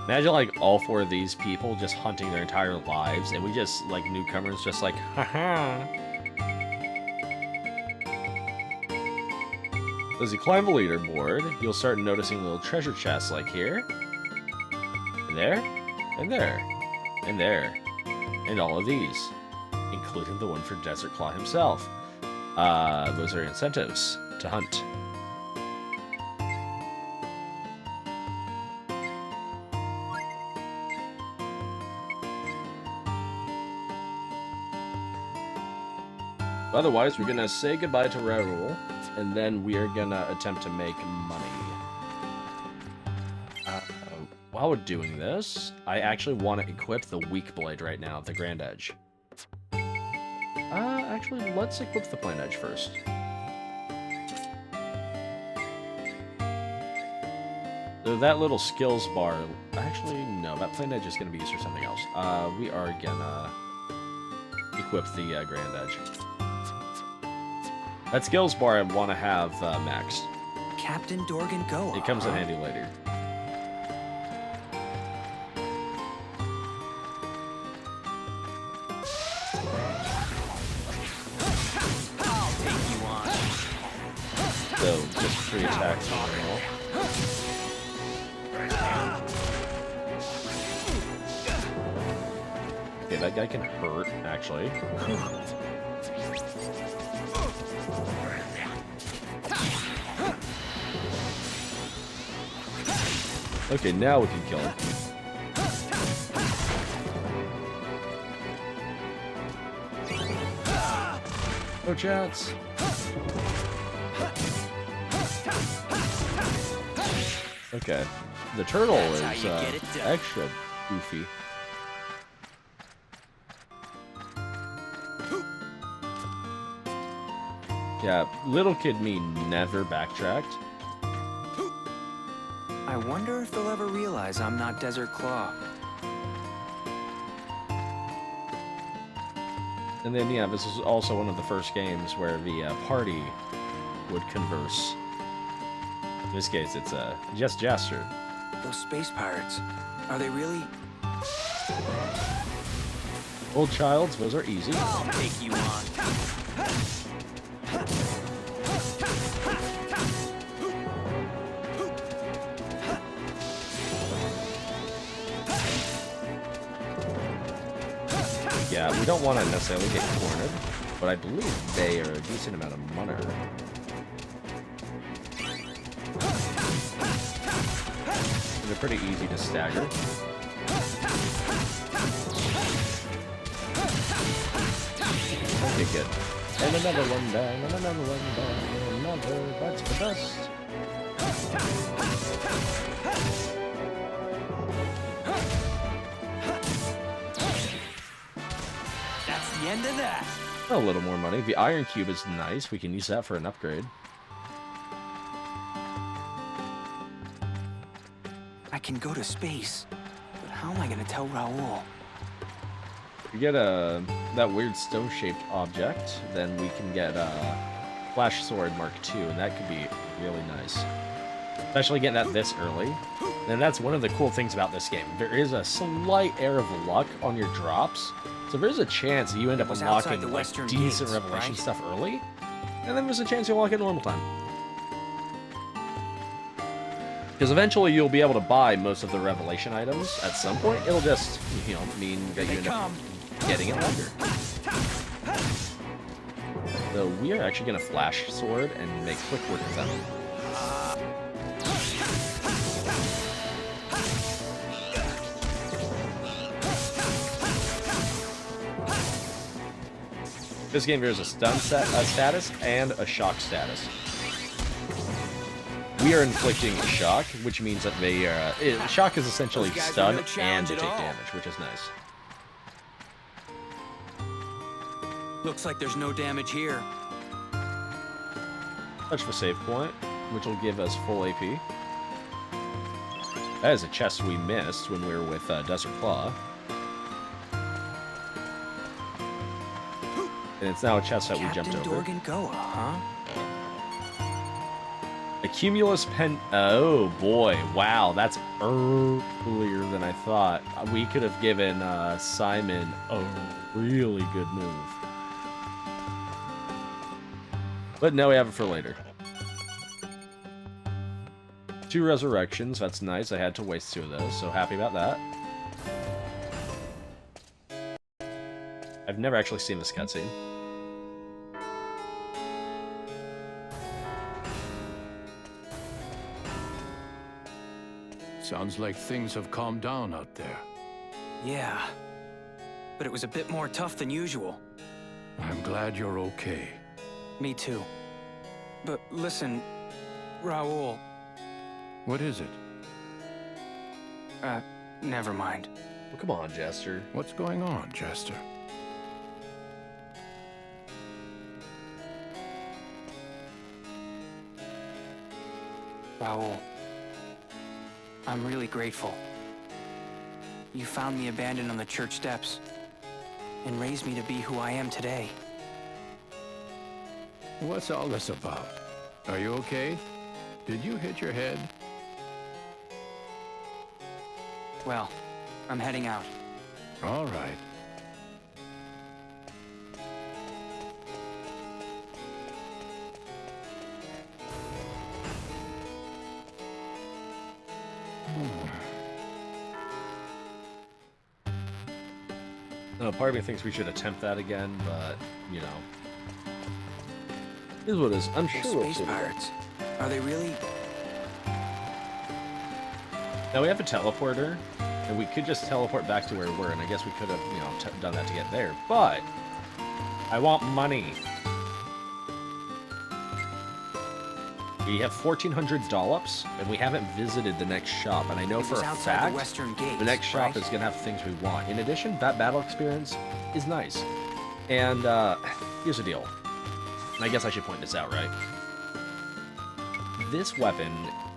Imagine like all four of these people just hunting their entire lives, and we just like newcomers just like, haha. As you climb the leaderboard, you'll start noticing little treasure chests like here, and there, and there, and there, and all of these, including the one for Desert Claw himself. Those are incentives to hunt. Otherwise, we're gonna say goodbye to Raoul, and then we are gonna attempt to make money. While we're doing this, I actually want to equip the weak blade right now, the Grand Edge. Actually, let's equip the plain edge first. So that little skills bar, actually, no, that plain edge is going to be used for something else. We are gonna equip the Grand Edge. That skills bar I want to have maxed. Captain Dorgan go. It comes in handy later. I'll take you on. So, just 3 attacks on the roll. Okay, that guy can hurt, actually. Okay, now we can kill him. No chance. Okay. The turtle That's how is you get it done. extra goofy. Yeah, little kid me never backtracked. I wonder if they'll ever realize I'm not Desert Claw. And then, yeah, this is also one of the first games where the party would converse. In this case, it's just gesture. Those space pirates, are they really? Old childs, those are easy. I'll take you on. Yeah, we don't want to necessarily get cornered, but I believe they are a decent amount of money. And they're pretty easy to stagger. Okay, good. And another one down, and another one down, and another. That's the best. That's the end of that. A little more money. The iron cube is nice. We can use that for an upgrade. I can go to space, but how am I gonna tell Raoul? If we get that weird stone-shaped object, then we can get Flash Sword Mark II, and that could be really nice. Especially getting that this early. And that's one of the cool things about this game. There is a slight air of luck on your drops. So there's a chance that you end up unlocking like, decent Revelation stuff early. And then there's a chance you'll unlock it normal time. Because eventually you'll be able to buy most of the Revelation items at some point. It'll just, you know, mean that you end up getting it later. So we are actually going to Flash Sword and make quick work of them. This game here is a stun status and a shock status. We are inflicting shock, which means that they shock is essentially stun and to take damage, which is nice. Looks like there's no damage here. Touch the save point, which will give us full AP. That is a chest we missed when we were with Desert Claw. And it's now a chest that we jumped over. Gorgongoa, huh? A cumulus pen. Oh boy! Wow, that's earlier than I thought. We could have given Simon a really good move, but no, we have it for later. 2 resurrections. That's nice. I had to waste 2 of those, so happy about that. I've never actually seen this cutscene. Sounds like things have calmed down out there. Yeah. But it was a bit more tough than usual. I'm glad you're okay. Me too. But listen, Raoul. What is it? Never mind. Well, come on, Jester. What's going on, Jester? Raoul. I'm really grateful. You found me abandoned on the church steps and raised me to be who I am today. What's all this about? Are you okay? Did you hit your head? Well, I'm heading out. All right. Part of me thinks we should attempt that again, but, you know. Is what it is. I'm sure we'll Space pirates. Are they really? Now we have a teleporter, and we could just teleport back to where we were, and I guess we could have, you know, done that to get there, but I want money. We have 1,400 dollops, and we haven't visited the next shop, and I know for a fact the next shop is going to have things we want. In addition, that battle experience is nice. And here's the deal. And I guess I should point this out, right? This weapon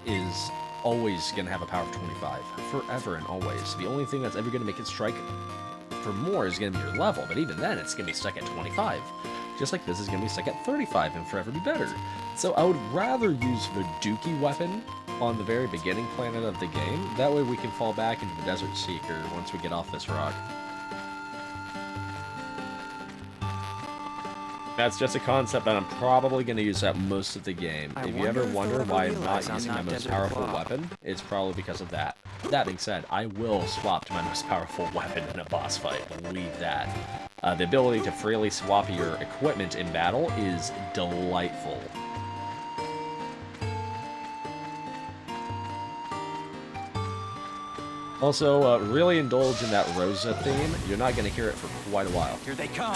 is always going to have a power of 25. Forever and always. The only thing that's ever going to make it strike for more is going to be your level, but even then, it's going to be stuck at 25. Just like this is going to be stuck at 35 and forever be better. So I would rather use the Dookie weapon on the very beginning planet of the game. That way we can fall back into the Desert Seeker once we get off this rock. That's just a concept that I'm probably going to use at most of the game. If you ever wonder why I'm not using my most powerful weapon, it's probably because of that. That being said, I will swap to my most powerful weapon in a boss fight, believe that. The ability to freely swap your equipment in battle is delightful. Also, really indulge in that Rosa theme. You're not going to hear it for quite a while. Here they come.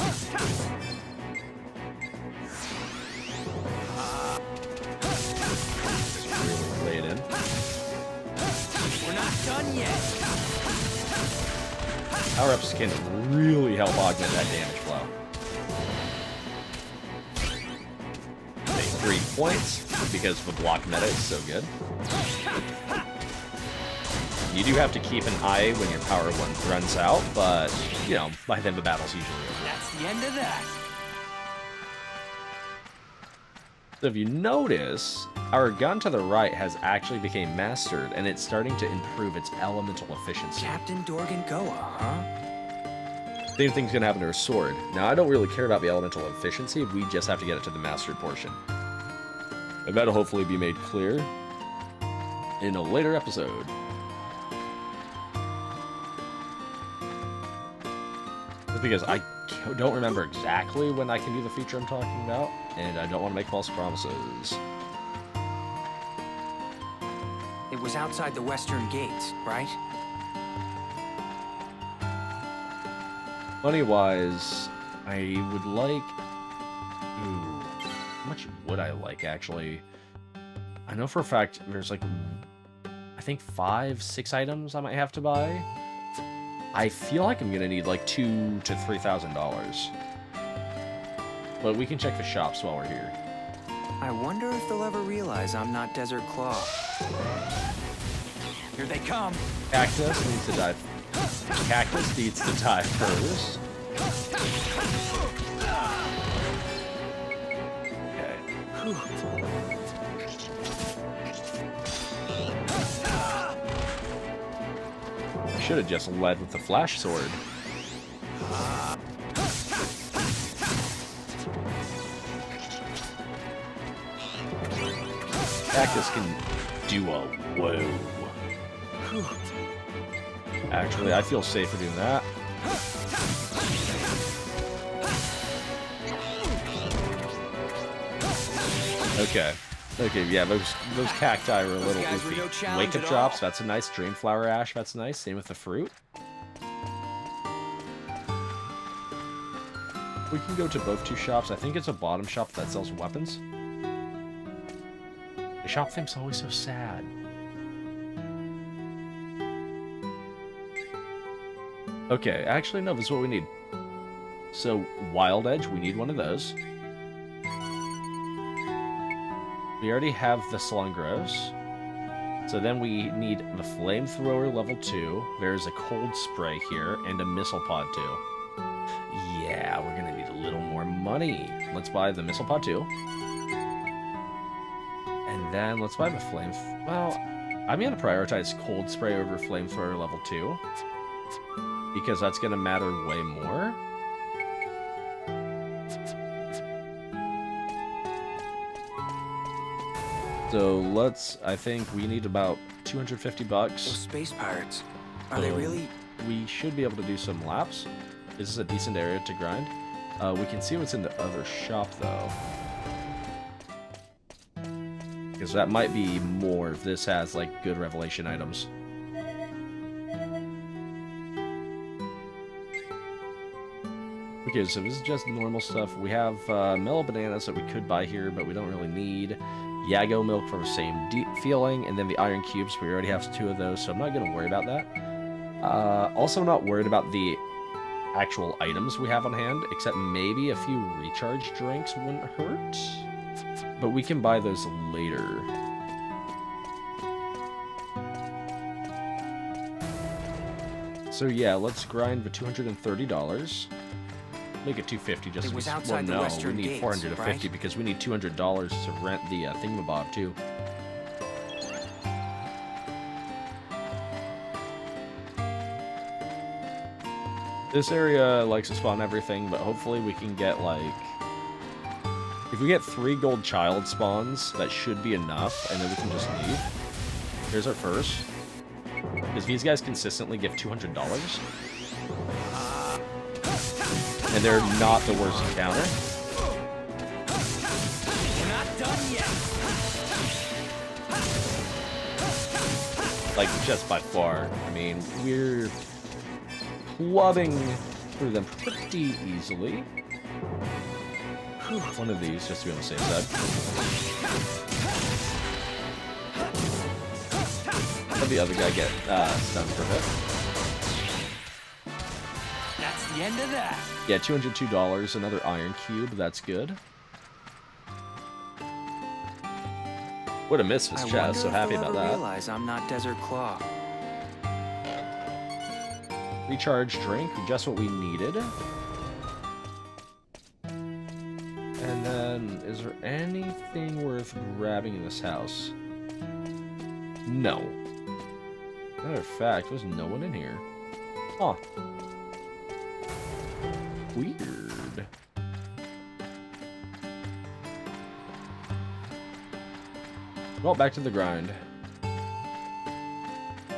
Really lay it in. We're not done yet. Power-ups can really help augment that damage flow. Take 3 points, because the block meta is so good. You do have to keep an eye when your power one runs out, but, you know, by then the battle's usually over. That's the end of that. So if you notice, our gun to the right has actually became mastered, and it's starting to improve its elemental efficiency. Captain Dorgan Goa, huh? Same thing's gonna happen to our sword. Now, I don't really care about the elemental efficiency, we just have to get it to the mastered portion. And that'll hopefully be made clear in a later episode. Just because I don't remember exactly when I can do the feature I'm talking about, and I don't want to make false promises. It was outside the western gates, right? Money-wise, I would like... Ooh, how much would I like, actually? I know for a fact there's, like, I think 5-6 items I might have to buy. I feel like I'm gonna need, like, $2,000 to $3,000. But we can check the shops while we're here. I wonder if they'll ever realize I'm not Desert Claw. Here they come. Cactus needs to die. Cactus needs to die first. Okay. I should have just led with the flash sword. Cactus can do a whoa. Actually, I feel safer doing that. Okay. Okay, yeah, those cacti are a little goofy. Wake up drops, that's a nice. Dreamflower ash, that's nice. Same with the fruit. We can go to both two shops. I think it's a bottom shop that sells weapons. The shop thing's always so sad. Okay, actually, no, this is what we need. So, Wild Edge, we need one of those. We already have the Slungros. So then we need the Flamethrower level 2. There's a Cold Spray here, and a Missile Pod 2. Yeah, we're gonna need a little more money. Let's buy the Missile Pod 2. And then let's buy the Well, I'm gonna prioritize Cold Spray over Flamethrower level 2. Because that's gonna matter way more. So let's, I think we need about 250 bucks. Those space pirates, are they really? We should be able to do some laps. This is a decent area to grind. We can see what's in the other shop though. Because that might be more if this has like good revelation items. Okay, so this is just normal stuff. We have mellow bananas that we could buy here, but we don't really need. Yago milk for the same deep feeling, and then the iron cubes, we already have 2 of those, so I'm not going to worry about that. Also not worried about the actual items we have on hand, except maybe a few recharge drinks wouldn't hurt. But we can buy those later. So yeah, let's grind the $230. Make it $250 just It was because, outside the well, no, we western need gates, $450 right? because we need $200 to rent the thingamabob too. This area likes to spawn everything, but hopefully we can get like... If we get 3 gold child spawns, that should be enough, and then we can just leave. Here's our first. Because these guys consistently give $200. And they're not the worst encounter. We're not done yet. Like, just by far. I mean, we're plodding through them pretty easily. One of these, just to be on the safe side. Let the other guy get stunned for a bit. That's the end of that. Yeah, $202, another iron cube, that's good. Would have missed this chest, so happy about that. Realize I'm not Desert Claw. Recharge drink, just what we needed. And then, is there anything worth grabbing in this house? No. Matter of fact, there's no one in here. Huh. Weird. Well, back to the grind.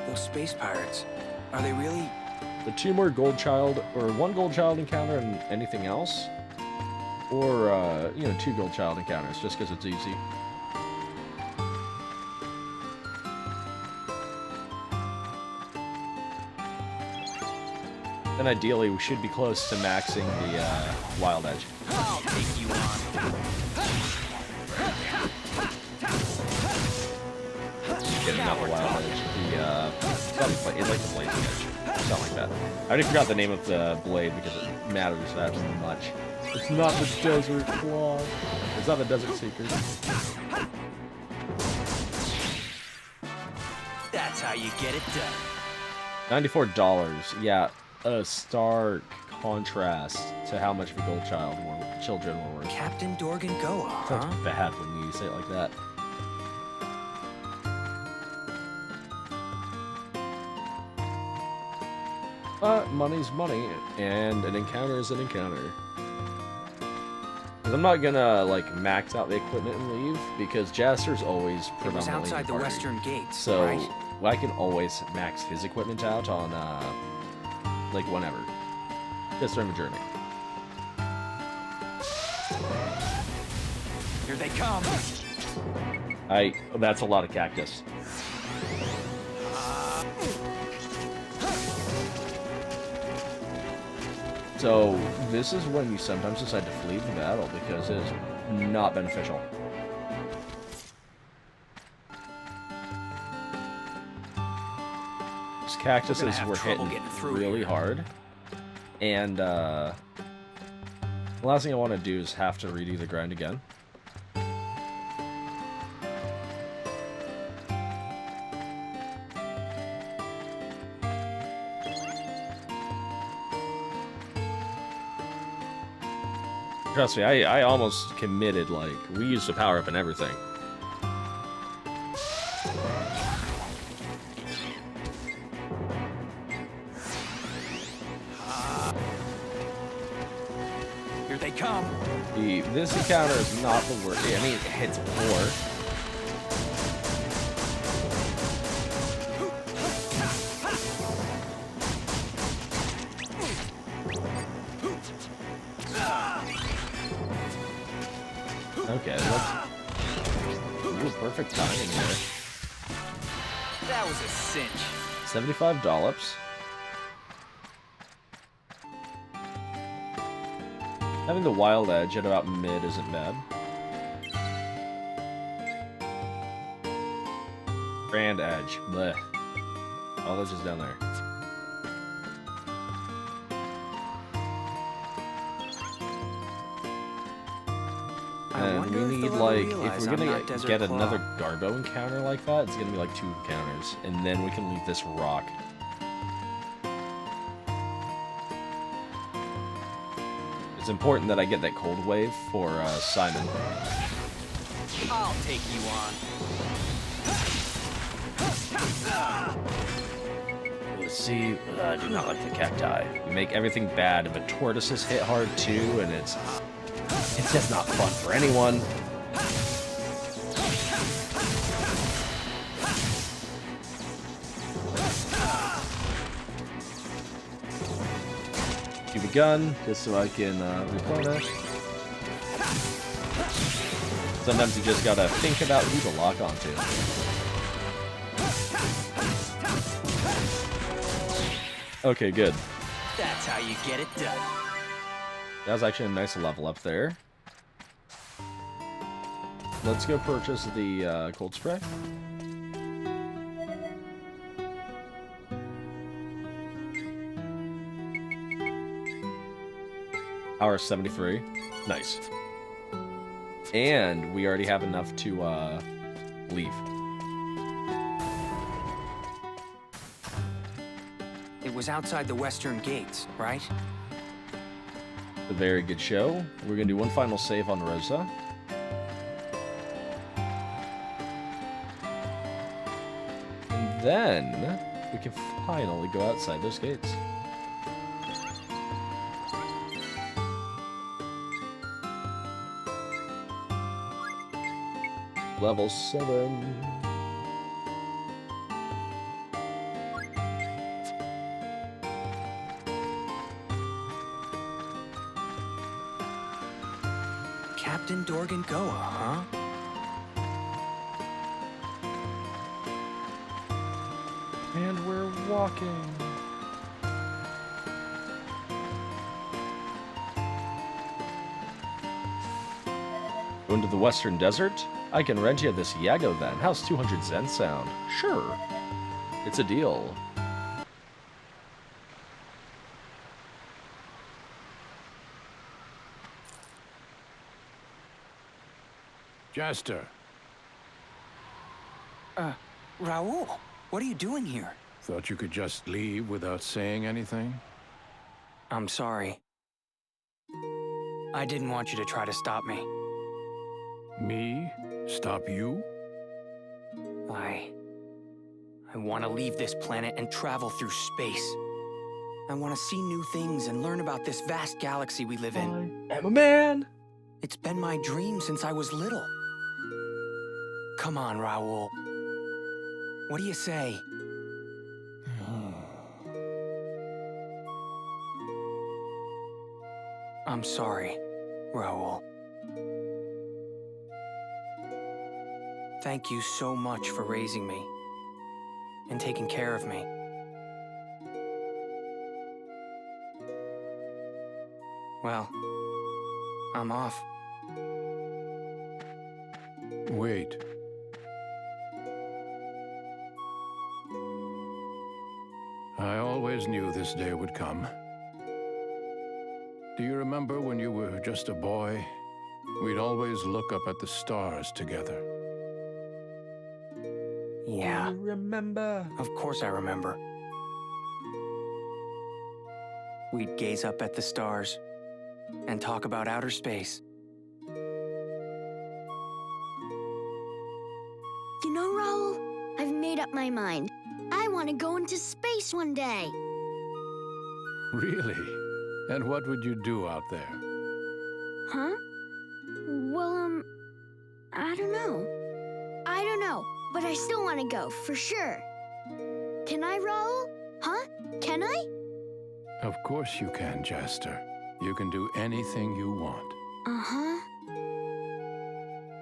Those space pirates, are they really... The 2 more gold child, or 1 gold child encounter and anything else? Or, you know, 2 gold child encounters, just because it's easy. Then ideally, we should be close to maxing the Wild Edge. I'll take you on. Getting not the Wild Edge, it's like the Blazing Edge, something like that. I already forgot the name of the blade because it matters absolutely much. It's not the Desert Claw. It's not the Desert Seeker. That's how you get it done. $94. Yeah, a stark contrast to how much of a gold child children were worth. Captain Dorgan Goa, huh? Sounds bad when you say it like that. But money's money, and an encounter is an encounter. Because I'm not gonna, like, max out the equipment and leave, because Jaster's always It was predominantly outside in the party. western gates, So, right? I can always max his equipment out on, like, whenever. Just during the journey. Here they come. That's a lot of cactus. So, this is when you sometimes decide to flee the battle, because it is not beneficial. These cactuses were hitting really hard. And, the last thing I want to do is have to redo the grind again. Trust me, I almost committed, like, we used the power up and everything. Here they come. This encounter is not the worst. I mean, it hits poor. Okay, that's perfect timing there. That was a cinch. $75. Having the Wild Edge at about mid isn't bad. Grand Edge. Blech. All that's just down there. And we need, like, if we're gonna get another Garbo encounter like that, it's gonna be like 2 encounters, and then we can leave this rock. It's important that I get that cold wave for Simon. I'll take you on. Let's see, I do not like the cacti. You make everything bad, but tortoises hit hard too, and it's just not fun for anyone. Give me a gun, just so I can replenish. Sometimes you just gotta think about who to lock onto. Okay, good. That's how you get it done. That was actually a nice level up there. Let's go purchase the cold spray. Hour 73. Nice. And we already have enough to leave. It was outside the western gates, right? A very good show. We're gonna do one final save on Rosa. then we can finally go outside those gates. Level 7. Captain Dorgan Goa, huh? And we're walking. Going to the Western Desert? I can rent you this Yago then. How's 200 Zen sound? Sure. It's a deal. Jester, Raul, what are you doing here? thought you could just leave without saying anything? I'm sorry. I didn't want you to try to stop me. Me? Stop you? I want to leave this planet and travel through space. I want to see new things and learn about this vast galaxy we live in. I'm a man. It's been my dream since I was little. Come on, Raul. What do you say? I'm sorry, Raul. Thank you so much for raising me and taking care of me. Well, I'm off. Wait. I always knew this day would come. Do you remember when you were just a boy? We'd always look up at the stars together. Yeah, Remember. of course I remember. We'd gaze up at the stars and talk about outer space. You know, Raul, I've made up my mind. I want to go into space one day. Really? And what would you do out there? Huh? Well, I don't know. I don't know, but I still want to go, for sure. Can I, Raul? Huh? Can I? Of course you can, Jester. You can do anything you want. Uh-huh.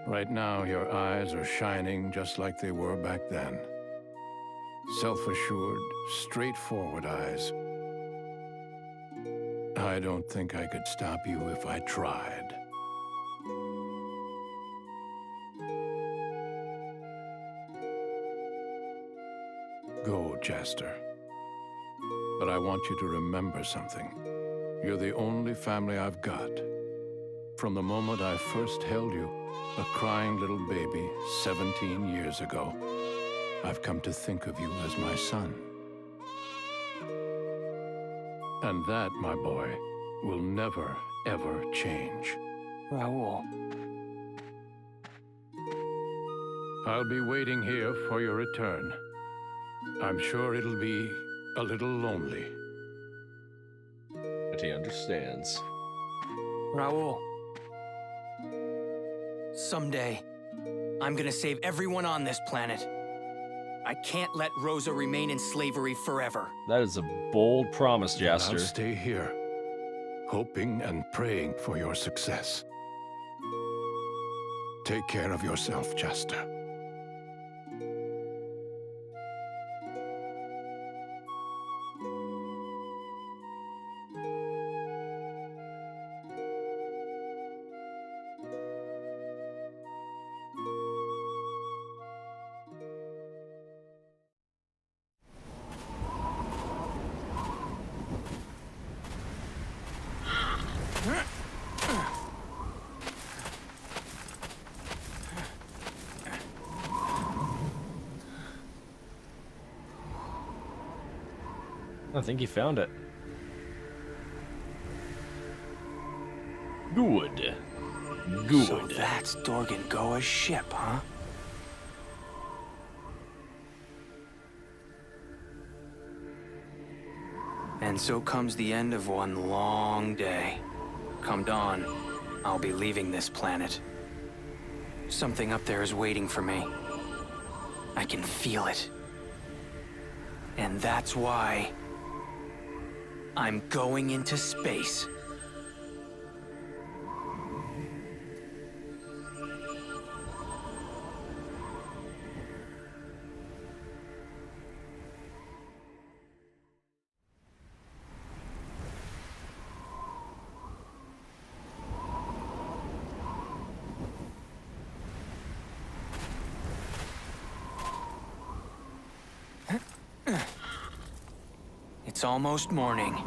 Right now, your eyes are shining just like they were back then. Self-assured, straightforward eyes. I don't think I could stop you if I tried. Go, Jester. But I want you to remember something. You're the only family I've got. From the moment I first held you, a crying little baby 17 years ago, I've come to think of you as my son. And that, my boy, will never, ever change. Raul, I'll be waiting here for your return. I'm sure it'll be a little lonely. But he understands. Raul. Someday, I'm gonna save everyone on this planet. I can't let Rosa remain in slavery forever. That is a bold promise, I'll Jaster. stay here, hoping and praying for your success. Take care of yourself, Jester. I think he found it. Good. Good. So that's Dorgan Goa's ship, huh? And so comes the end of one long day. Come dawn, I'll be leaving this planet. Something up there is waiting for me. I can feel it. And that's why I'm going into space. It's almost morning.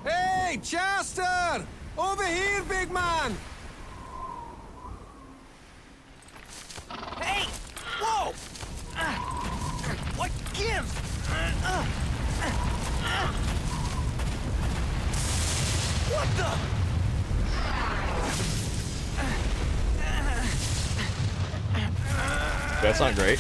Hey, Chester! Over here, big man! Hey! Whoa! What gives? What the? That's not great.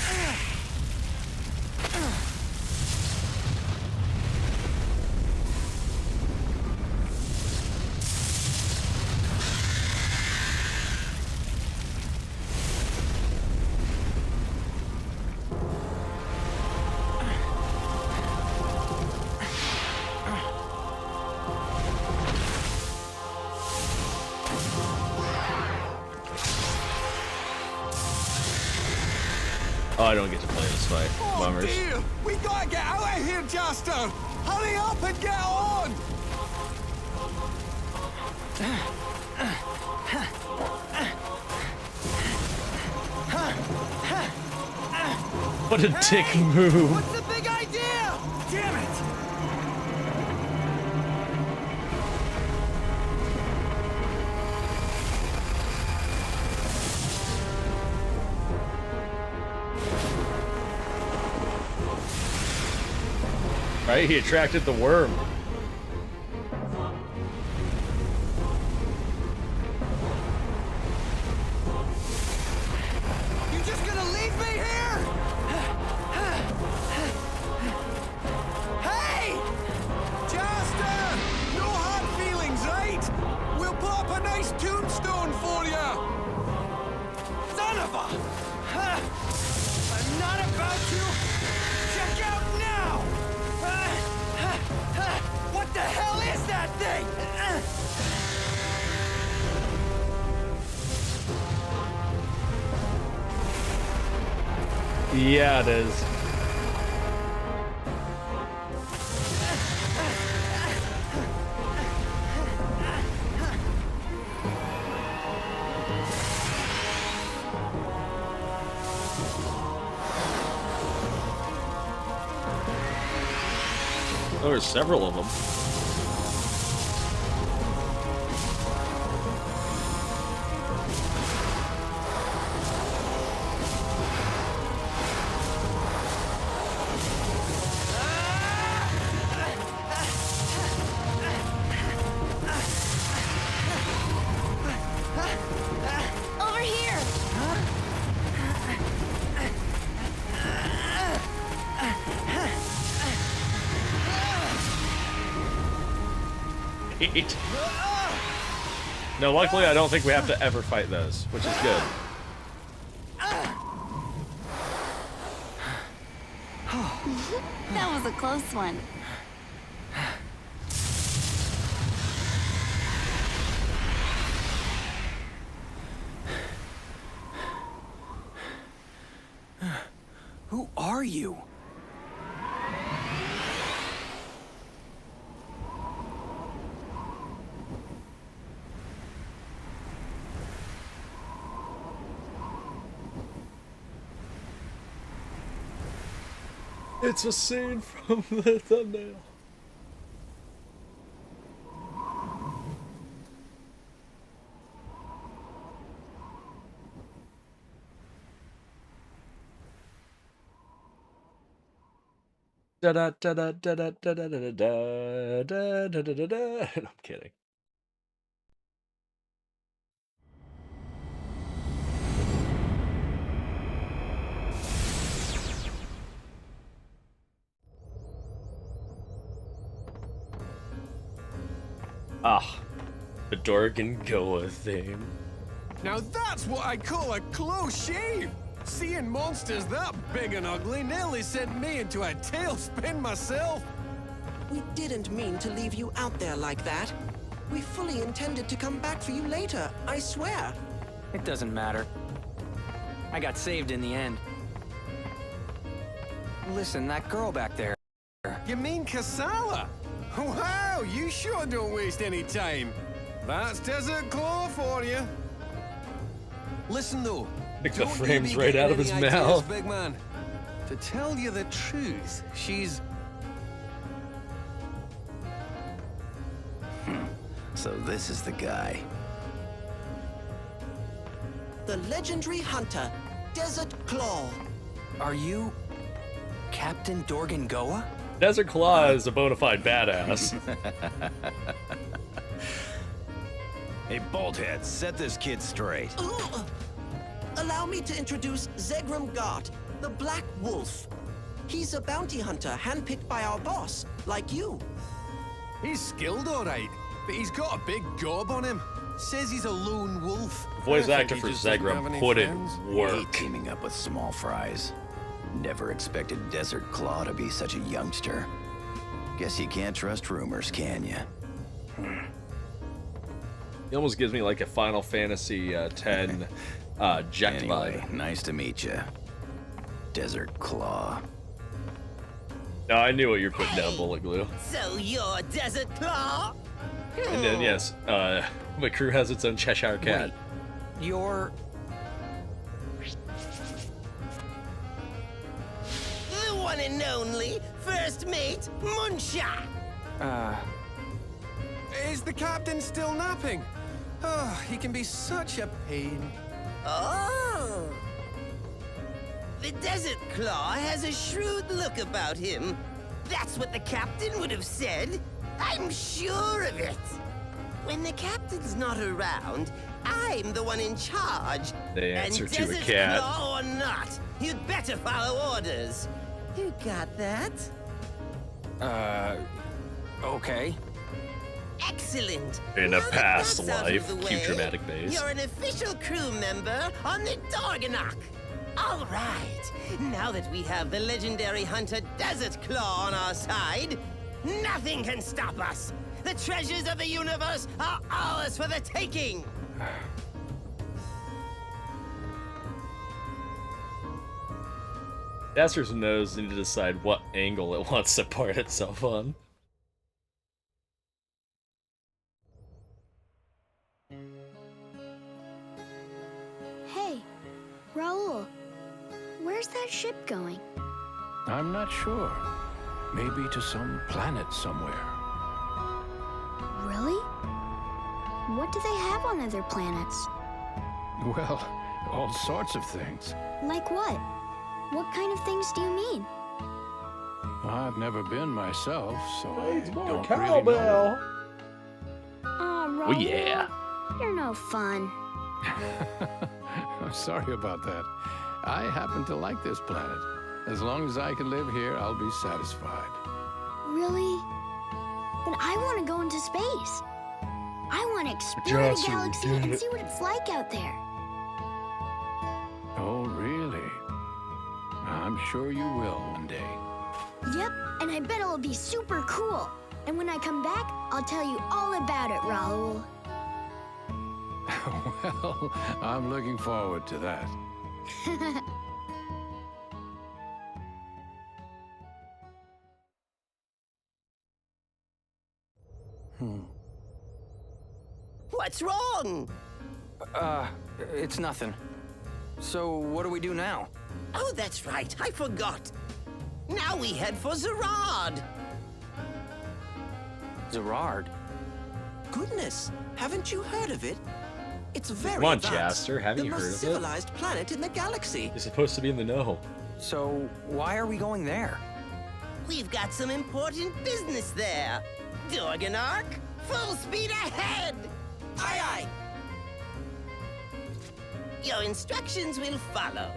Oh, I don't get to play this fight. Oh Bummers. dear! We gotta get out of here, Chester! Hurry up and get on! What a dick move. What's the big idea? Damn it! Right? He attracted the worm. You just gonna leave me here? Hey! Chester! No hard feelings, right? We'll put up a nice tombstone for you! Son of a! I'm not about to check out now! What the hell is that thing? Yeah, it is. Oh, there's several of them. Over here! Eight. No, luckily I don't think we have to ever fight those, which is good. That was a close one. Who are you? It's a scene from the thumbnail. Da da da da da da da da da da da da da da. I'm kidding. Ah, the Dorgan Goa theme. Now that's what I call a close shave. Seeing monsters that big and ugly nearly sent me into a tailspin myself. We didn't mean to leave you out there like that. We fully intended to come back for you later, I swear. It doesn't matter. I got saved in the end. Listen, that girl back there. You mean Kasala? Wow, you sure don't waste any time. That's Desert Claw for you. Listen though, Took the don't you frames be right getting out of any his ideas, mouth. big man. To tell you the truth, she's... So this is the guy. The legendary hunter, Desert Claw. Are you Captain Dorgan Goa? Desert Claw is a bona fide badass. Hey, Bolthead, set this kid straight. Allow me to introduce Zegram Gart, the Black Wolf. He's a bounty hunter handpicked by our boss, like you. He's skilled all right, but he's got a big gob on him. Says he's a lone wolf. Voice I think actor he for just doesn't have Zegram any put friends. in work. Hate teaming up with small fries. Never expected Desert Claw to be such a youngster. Guess you can't trust rumors, can you? He almost gives me like a Final Fantasy X Jack Anyway, vibe. nice to meet you, Desert Claw. No, I knew what you were putting down, Bullet Glue. So you're Desert Claw? And then yes, my crew has its own Cheshire Cat. Wait, you're... The one and only first mate, Munsha. Is the captain still napping? Oh, he can be such a pain. Oh. The Desert Claw has a shrewd look about him. That's what the captain would have said. I'm sure of it. When the captain's not around, I'm the one in charge. They answer and to a Desert cat. Claw or not, you'd better follow orders. You got that? Okay. Excellent. In a Now that past that's out of life, the cute way, dramatic base. You're an official crew member on the Dorganok. All right. Now that we have the legendary hunter Desert Claw on our side, nothing can stop us. The treasures of the universe are ours for the taking. Dastar's nose need to decide what angle it wants to part itself on. Hey, Raul, where's that ship going? I'm not sure. Maybe to some planet somewhere. Really? What do they have on other planets? Well, all sorts of things. Like what? What kind of things do you mean? I've never been myself, so I don't really know. Cowbell. Aw, Raul. Oh yeah. You're no fun. I'm sorry about that. I happen to like this planet. As long as I can live here, I'll be satisfied. Really? Then I want to go into space. I want to explore the Jocelyn, galaxy get and it. see what it's like out there. Oh, really? I'm sure you will one day. Yep, and I bet it'll be super cool. And when I come back, I'll tell you all about it, Raul. Well, I'm looking forward to that. What's wrong? It's nothing. So what do we do now? Oh, that's right. I forgot. Now we head for Zerard. Zerard? Goodness, haven't you heard of it? It's very Come on, advanced. Jaster, haven't the you most heard of it? civilized planet in the galaxy. You're supposed to be in the know. So why are we going there? We've got some important business there. Dorganark, full speed ahead. Aye, aye. Your instructions will follow.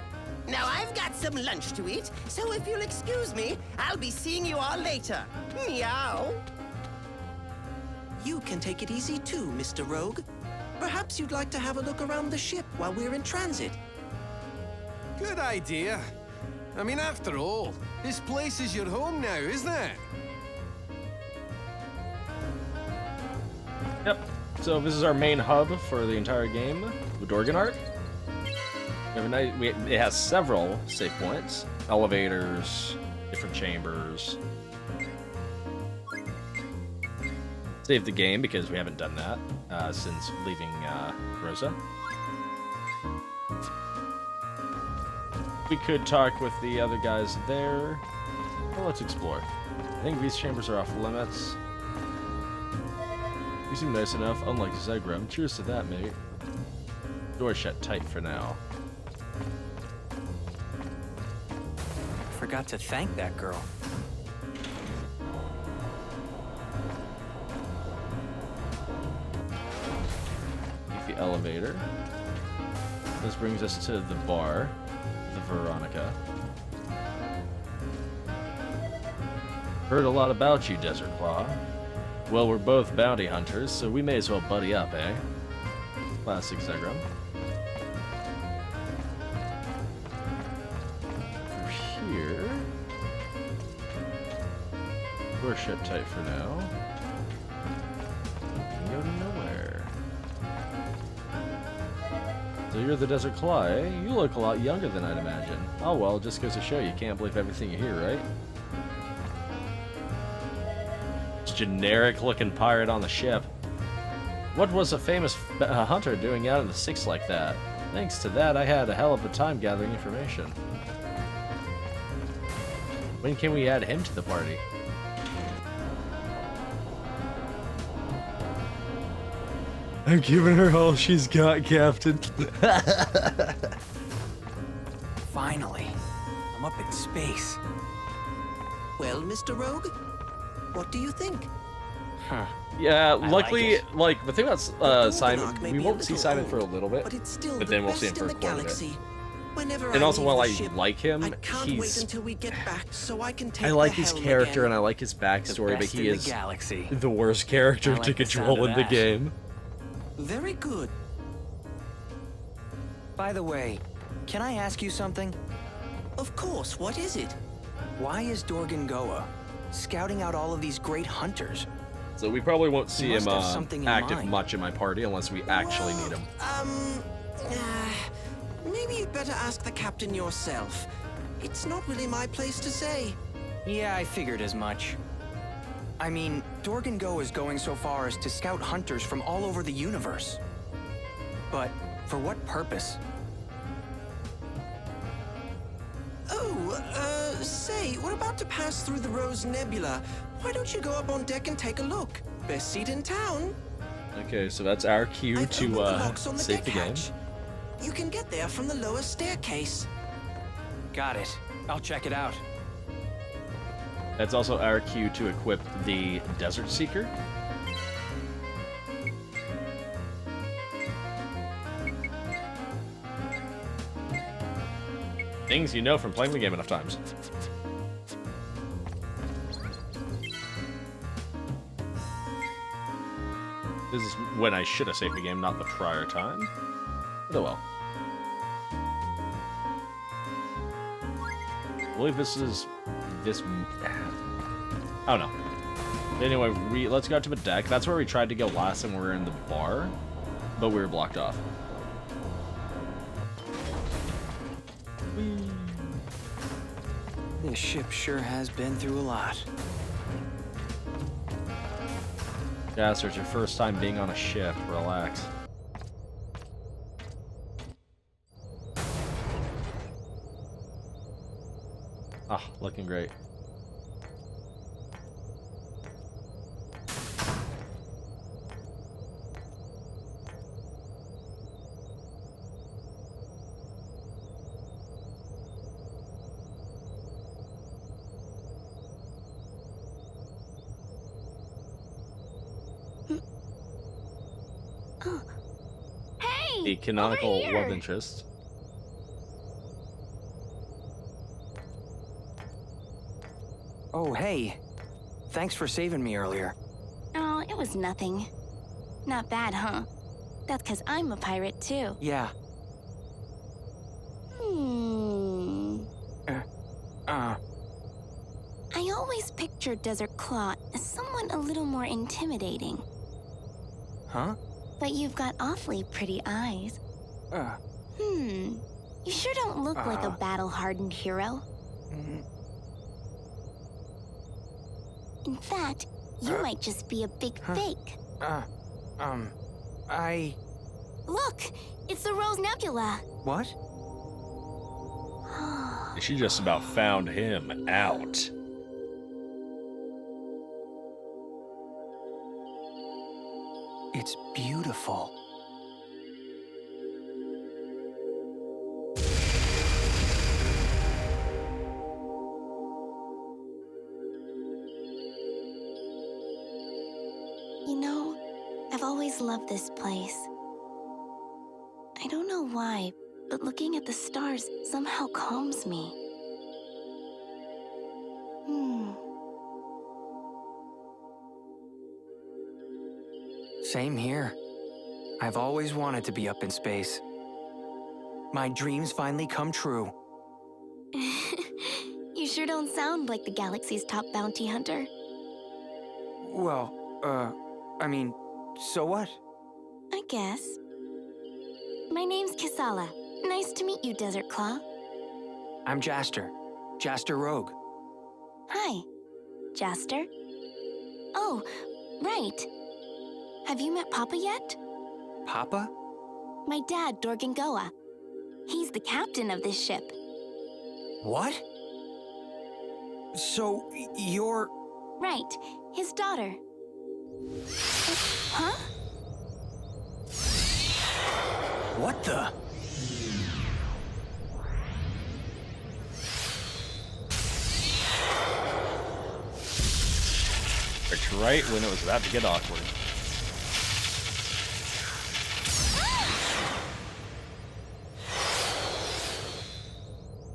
Now I've got some lunch to eat, so if you'll excuse me, I'll be seeing you all later. Meow. You can take it easy too, Mr. Rogue. Perhaps you'd like to have a look around the ship while we're in transit. Good idea. I mean, after all, this place is your home now, isn't it? Yep. So this is our main hub for the entire game, the Dorgan Arc. It has several save points, elevators, different chambers. Save the game because we haven't done that since leaving Rosa. We could talk with the other guys there. Well, let's explore. I think these chambers are off limits. You seem nice enough, unlike Zegram. Cheers to that, mate. Door shut tight for now. Forgot to thank that girl. Take the elevator. This brings us to the bar, the Veronica. Heard a lot about you, Desert Claw. Well, we're both bounty hunters, so we may as well buddy up, eh? Classic Zegram. Through here. Door shut tight for now. Can go nowhere. So you're the Desert Claw, eh? You look a lot younger than I'd imagine. Oh well, just goes to show you can't believe everything you hear, right? Generic looking pirate on the ship. What was a famous hunter doing out in the Six like that? Thanks to that, I had a hell of a time gathering information. When can we add him to the party? I'm giving her all she's got, Captain. Finally, I'm up in space. Well, Mr. Rogue, what do you think? Huh. Yeah, I luckily, like the thing about Arc Simon, may we be a won't see little Simon old, for a little bit, but it's still but the then we'll see him best for in a the quarter bit. galaxy. Whenever And I also, leave while the I ship, like him, I can't wait he's... until we get back so I can take I like the his helm character again. and I like his backstory, but best he in the is galaxy. the worst character I like to the sound control of in the that. game. Very good. By the way, can I ask you something? Of course, what is it? Why is Dorgan Goa scouting out all of these great hunters? So we probably won't see him must have something in active mind. much in my party unless we actually need him. Maybe you'd better ask the captain yourself. It's not really my place to say. Yeah, I figured as much. I mean, Dorgan Goa is going so far as to scout hunters from all over the universe. But for what purpose? Oh, say, we're about to pass through the Rose Nebula. Why don't you go up on deck and take a look? Best seat in town. Okay, so that's our cue I've opened the to locks on the save deck the game. hatch. You can get there from the lower staircase. Got it. I'll check it out. That's also our cue to equip the Desert Seeker. Things you know from playing the game enough times. This is when I should have saved the game, not the prior time. But oh well. I believe this is... I don't know. Anyway, let's go to the deck. That's where we tried to go last and we were in the bar, but we were blocked off. This ship sure has been through a lot. Yeah, so it's your first time being on a ship. Relax. Ah, looking great. Hey! The canonical over here! love interest. Oh, hey. Thanks for saving me earlier. Oh, it That was nothing. Not bad, huh? That's because I'm a pirate, too. Yeah. I always pictured Desert Claw as someone a little more intimidating. Huh? But you've got awfully pretty eyes. You sure don't look like a battle-hardened hero. In fact, you might just be a big fake. Look! It's the Rose Nebula! What? She just about found him out. It's beautiful. You know, I've always loved this place. I don't know why, but looking at the stars somehow calms me. Same here. I've always wanted to be up in space. My dreams finally come true. You sure don't sound like the galaxy's top bounty hunter. Well, I mean, so what? I guess. My name's Kisala. Nice to meet you, Desert Claw. I'm Jaster. Jaster Rogue. Hi, Jaster. Oh, right. Have you met Papa yet? Papa? My dad, Dorgangoa. He's the captain of this ship. What? So, you're... Right, his daughter. Huh? What the? It's right when it was about to get awkward.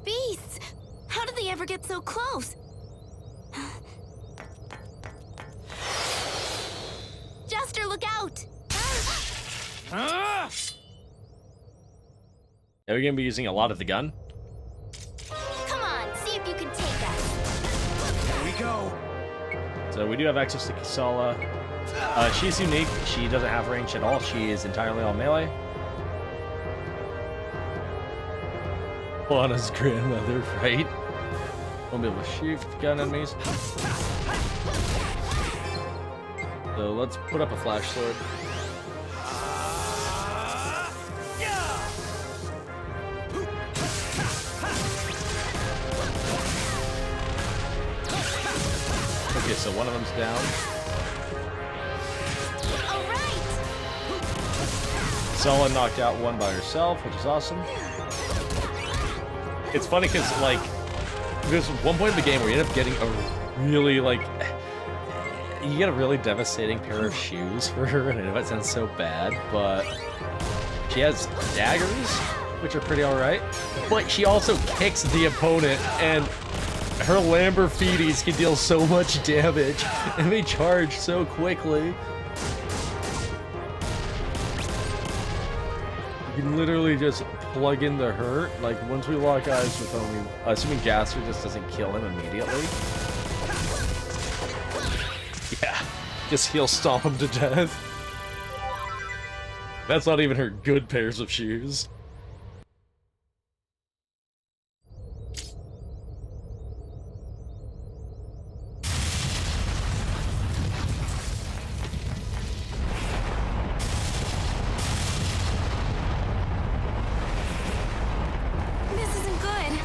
Beasts! How did they ever get so close? Jester, look out! Yeah, we're gonna be using a lot of the gun. Come on, see if you can take us. Here we go. So we do have access to Kisala. She's unique. She doesn't have range at all. She is entirely all melee. Lana's grandmother, right? Won't be able to shoot gun enemies. So let's put up a flash sword. Okay, so one of them's down. All right. Sala knocked out one by herself, which is awesome. It's funny because, like, there's one point in the game where you end up getting a really, like, you get a really devastating pair of shoes for her, and I know it sounds so bad, but she has daggers, which are pretty alright, but she also kicks the opponent, and her Lamborghinis can deal so much damage, and they charge so quickly. You can literally just plug in the hurt. Like, once we lock eyes with only, assuming Gaster just doesn't kill him immediately. Yeah, just he'll stomp him to death. That's not even her good pairs of shoes. This isn't good.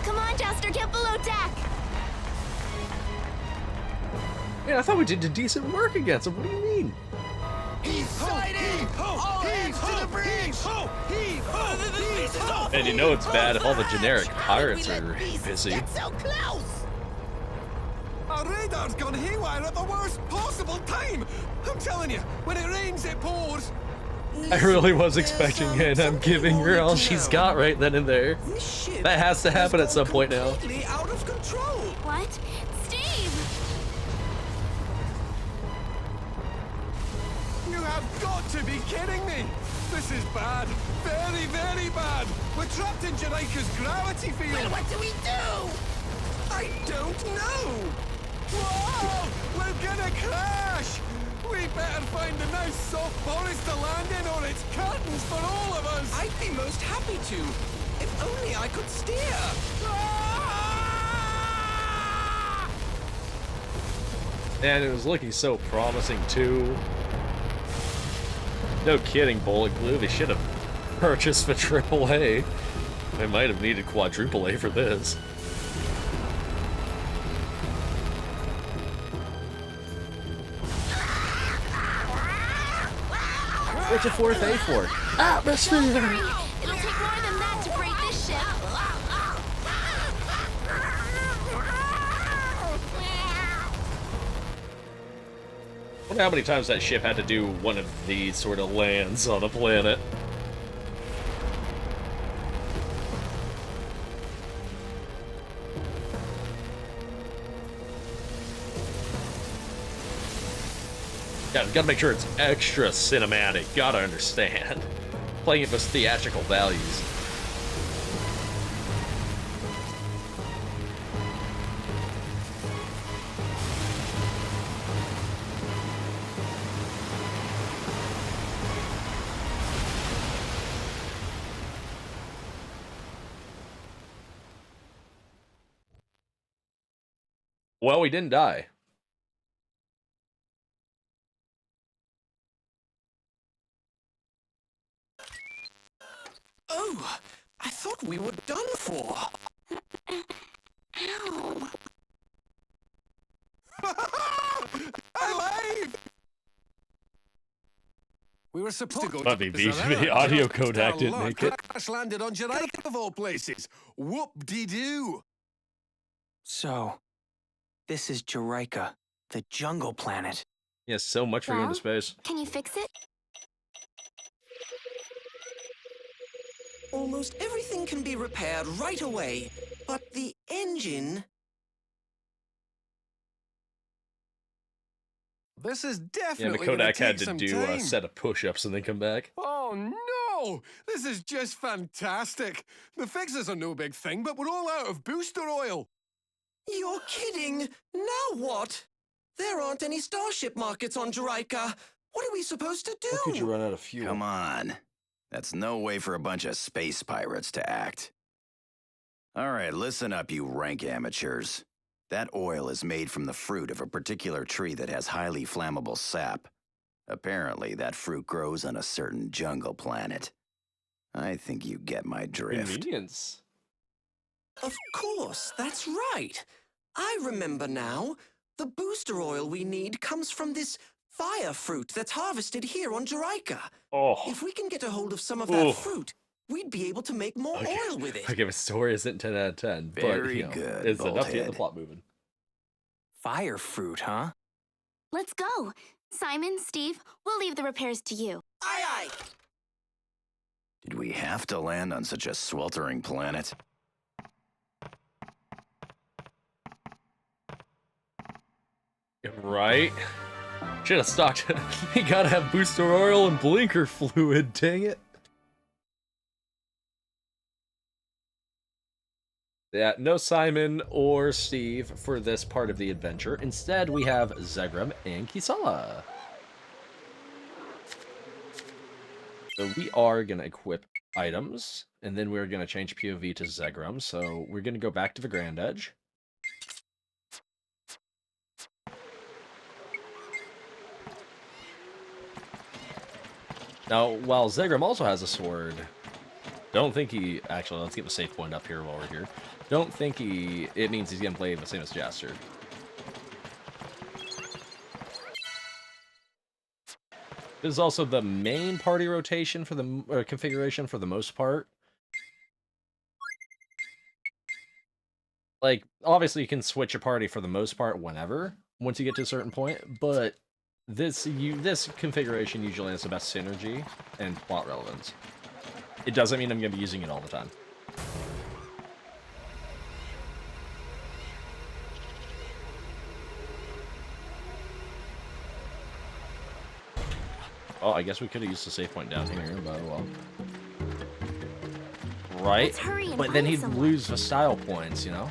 Come on, Jaster, get below deck. Yeah, I thought we did decent work against him. What do you mean? Heave to the bridge! And you know it's bad if all the generic pirates are busy. Get so close! Our radar's gone haywire at the worst possible time! I'm telling you, when it rains, it pours! I really was expecting it, and I'm giving her all she's got right then and there. This ship That has to happen at some point now. completely out of control. What? Steve! have got to be kidding me! This is bad. Very, very bad. We're trapped in Jerica's gravity field. Well, what do we do? I don't know. Whoa! We're gonna crash! We better find a nice soft forest to land in or it's curtains for all of us! I'd be most happy to, if only I could steer. Ah! And it was looking so promising, too. No kidding, Bullet Glue. They should have purchased for AAA. They might have needed quadruple A for this. What's a fourth A for? Atmosphere! It'll take more than that to break this ship. I wonder how many times that ship had to do one of these sort of lands on a planet. Yeah, gotta make sure it's extra cinematic. Gotta understand. Playing it with theatrical values. Well, we didn't die. Oh, I thought we were done for. Ow. Alive! We were supposed to go Might be to the audio codec didn't make it. Crash landed on Jerica of all places. Whoop-de-doo. So, this is Jerica, the jungle planet. Yes, so much for going to Well, space. Can you fix it? Almost everything can be repaired right away, but the engine... This is Yeah, definitely the gonna Kodak had take to some do a time. set of push-ups and then come back. Oh no! This is just fantastic. The fixes are no big thing, but we're all out of booster oil. You're kidding! Now what? There aren't any starship markets on Jerica. What are we supposed to do? How could you run out of fuel? Come on. That's no way for a bunch of space pirates to act. All right, listen up, you rank amateurs. That oil is made from the fruit of a particular tree that has highly flammable sap. Apparently, that fruit grows on a certain jungle planet. I think you get my drift. Convenience. Of course, that's right. I remember now. The booster oil we need comes from this fire fruit that's harvested here on Jerica. Oh. If we can get a hold of some of that fruit, we'd be able to make more oil with it. Okay, the story isn't 10 out of 10, but Very you know, good, it's enough to get the Bolthead. plot moving. Fire fruit, huh? Let's go. Simon, Steve, we'll leave the repairs to you. Aye, aye. Did we have to land on such a sweltering planet? Right? Should have stocked. You gotta have booster oil and blinker fluid, dang it. Yeah, no Simon or Steve for this part of the adventure. Instead, we have Zegram and Kisala. So we are going to equip items, and then we're going to change POV to Zegram. So we're going to go back to the Grand Edge. Now, while Zegram also has a sword, don't think he... Actually, let's get the save point up here while we're here. Don't think he... It means he's going to play the same as Jaster. This is also the main party rotation for the configuration for the most part. Like, obviously you can switch a party for the most part whenever, once you get to a certain point, but this configuration usually has the best synergy and plot relevance. It doesn't mean I'm going to be using it all the time. Oh, I guess we could have used the save point down here, but well. Right? Let's hurry and But then find he'd someone. lose the style points, you know?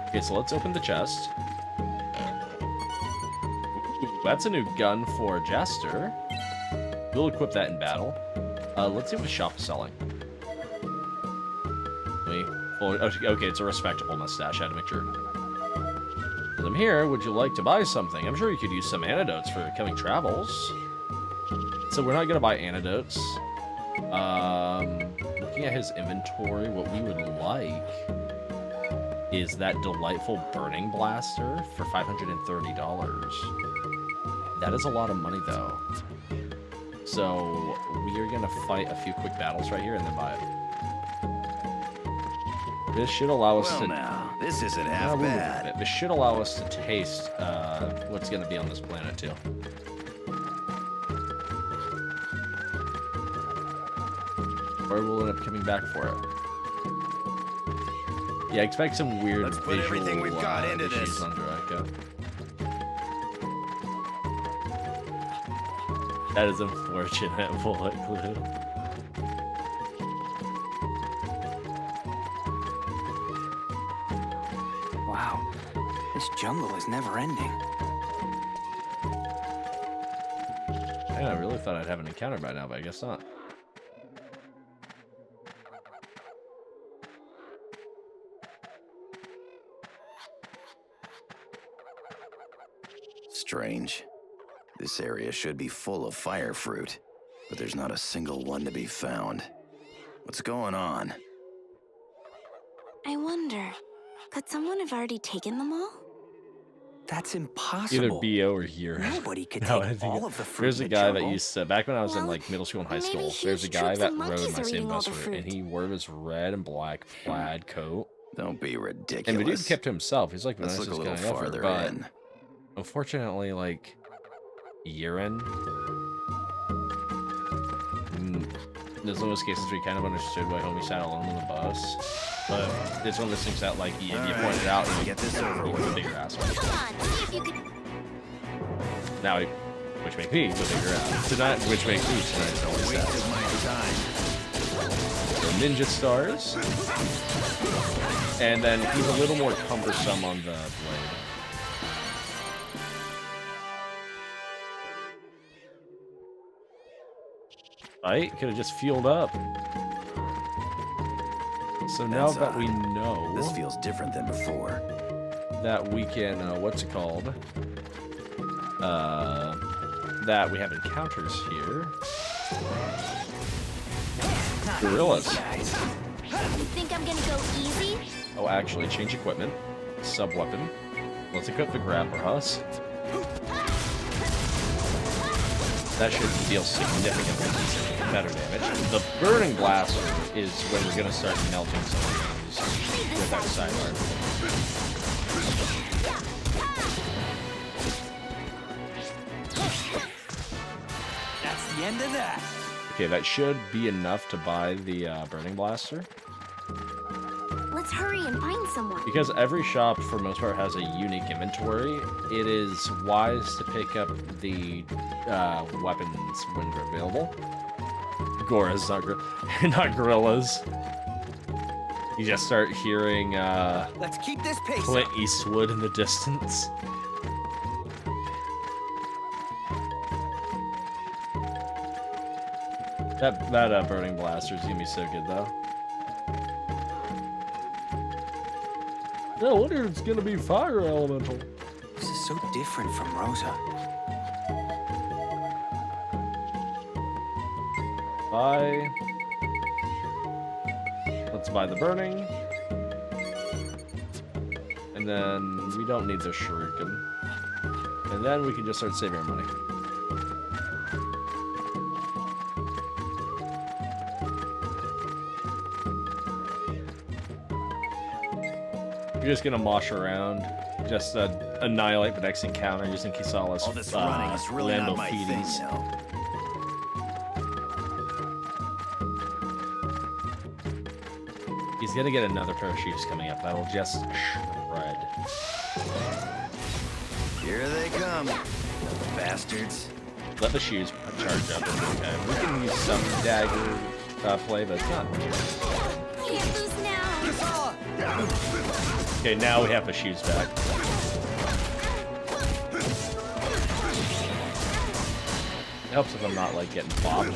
Okay, so let's open the chest. Ooh, that's a new gun for Jester. We'll equip that in battle. Let's see what the shop is selling. Okay, it's a respectable mustache. I had to make sure. As I'm here, would you like to buy something? I'm sure you could use some antidotes for coming travels. So we're not going to buy antidotes. Looking at his inventory, what we would like is that delightful burning blaster for $530. That is a lot of money, though. So we are going to fight a few quick battles right here and then buy it. This should allow us to... now, this isn't half bad. This should allow us to taste what's going to be on this planet, too. Or we'll end up coming back for it. Yeah, expect some weird Let's put everything we've got into issues this. on Draco. That is unfortunate, bullet glue. Wow, this jungle is never ending. Man, I really thought I'd have an encounter by now, but I guess not. Strange. This area should be full of fire fruit, but there's not a single one to be found. What's going on? I wonder, could someone have already taken them all? That's Either impossible. BO or here. Nobody could No, take I think all of the fruit there's in a the guy that jungle. used to, back when I was in Well, like middle school and high maybe school, huge there's a guy troops that of rode monkeys my are same eating all bus the route, fruit. and he wore his red and black plaid coat. Don't be ridiculous. And the dude kept to himself. He's like the Let's look nicest a guy little ever, farther but in. unfortunately, like, urine. There's one of those cases where you kind of understood why homie sat alone on the bus, but it's one of those things that, like, you pointed out and Get this over you with. put a bigger ass. Come on, see if you could. Now, which make me put bigger ass. Tonight, which makes me tonight always Waste ass. of my time. So ninja stars, and then he's a little more cumbersome on the blade. Right? Could have just fueled up. So now That's that we odd. know This feels different than before. that we can, what's it called? That we have encounters here. Gorillas. You think I'm gonna go easy? Oh, actually, change equipment. Sub-weapon. Let's equip the grapper husk. That should deal significantly better damage. The burning blaster is when we're gonna start melting some of these with our sidearm. That's the end of that. Okay, that should be enough to buy the burning blaster. Let's hurry and find someone. Because every shop, for most part, has a unique inventory, it is wise to pick up the weapons when they're available. Goras, not gorillas. You just start hearing Let's keep this pace Clint up. Eastwood in the distance. That burning blaster is gonna be so good, though. Yeah, I wonder if it's gonna be fire elemental. This is so different from Rosa. Buy. Let's buy the burning. And then we don't need the shuriken. And then we can just start saving our money. We're just gonna mosh around, just annihilate the next encounter using Kisala's All this running is really not my thing, Lambopedes. no. He's gonna get another pair of shoes coming up. That'll just shred. Here they come. bastards. Let the shoes charge up. Okay. We can use some dagger play, but it's not. Can't lose now. Okay, now we have the shoes back. It helps if I'm not like getting bopped.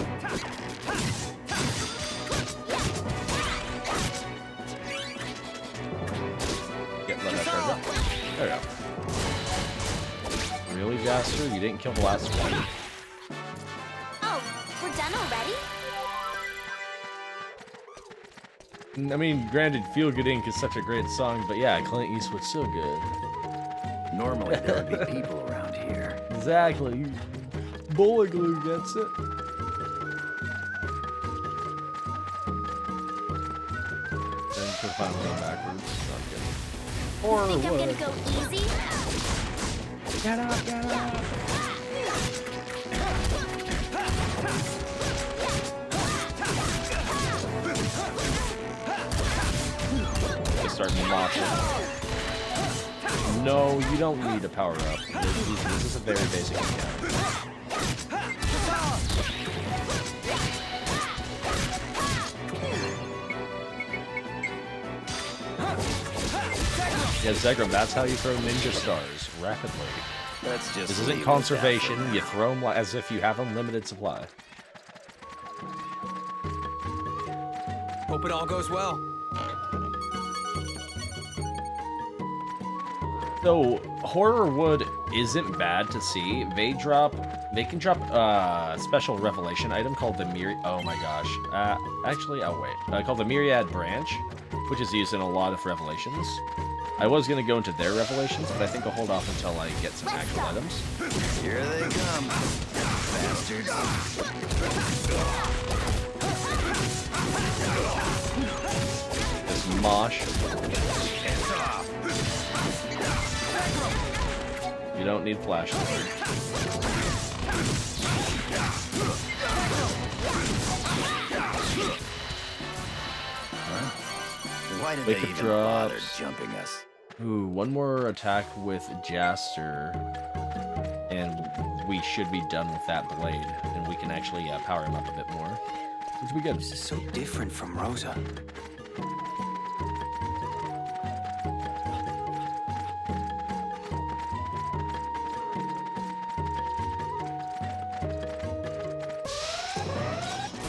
Let that charge up. There we go. Really, Jaster? You didn't kill the last one. Oh, we're done already? I mean, granted, Feel Good Inc. is such a great song, but yeah, Clint Eastwood's so good. Normally there would be people around here. Exactly. Bullet glue gets it. Then for final go backwards. Not good. Or Think I'm what? gonna go easy? Get up, get up! Just start moshing. No, you don't need a power up. This is a very basic encounter. Yeah, Zegram, that's how you throw ninja stars rapidly. Let's just This leave isn't it conservation. at that for You now. throw them as if you have unlimited supply. Hope it all goes well. So Horror Wood isn't bad to see. They can drop a special revelation item called the oh my gosh. Actually, oh wait. Called the Myriad Branch, which is used in a lot of revelations. I was gonna go into their revelations, but I think I'll hold off until I get some actual items. Here they come, bastards. This mosh. You don't need flash sword. Why did Wake they up even bother drops. jumping us? Ooh, one more attack with Jaster, and we should be done with that blade, and we can actually power him up a bit more, which would be good. This is so different from Rosa.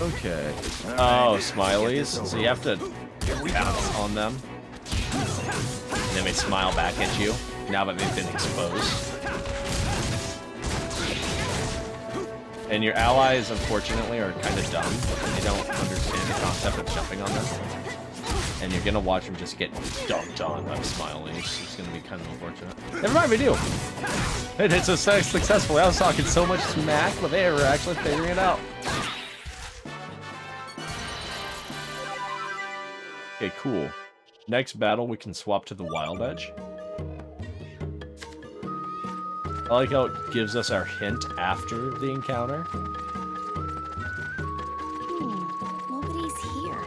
Okay. All Oh, right, smileys. let's get this So you have to bounce on them, and then they smile back at you, now that they've been exposed. And your allies, unfortunately, are kind of dumb. They don't understand the concept of jumping on them. And you're gonna watch them just get dunked on by smileys. It's gonna be kind of unfortunate. Never mind, we do! It's so successful. I was talking so much smack, but they were actually figuring it out. Okay, cool. Next battle, we can swap to the Wild Edge. I like how it gives us our hint after the encounter. Nobody's here.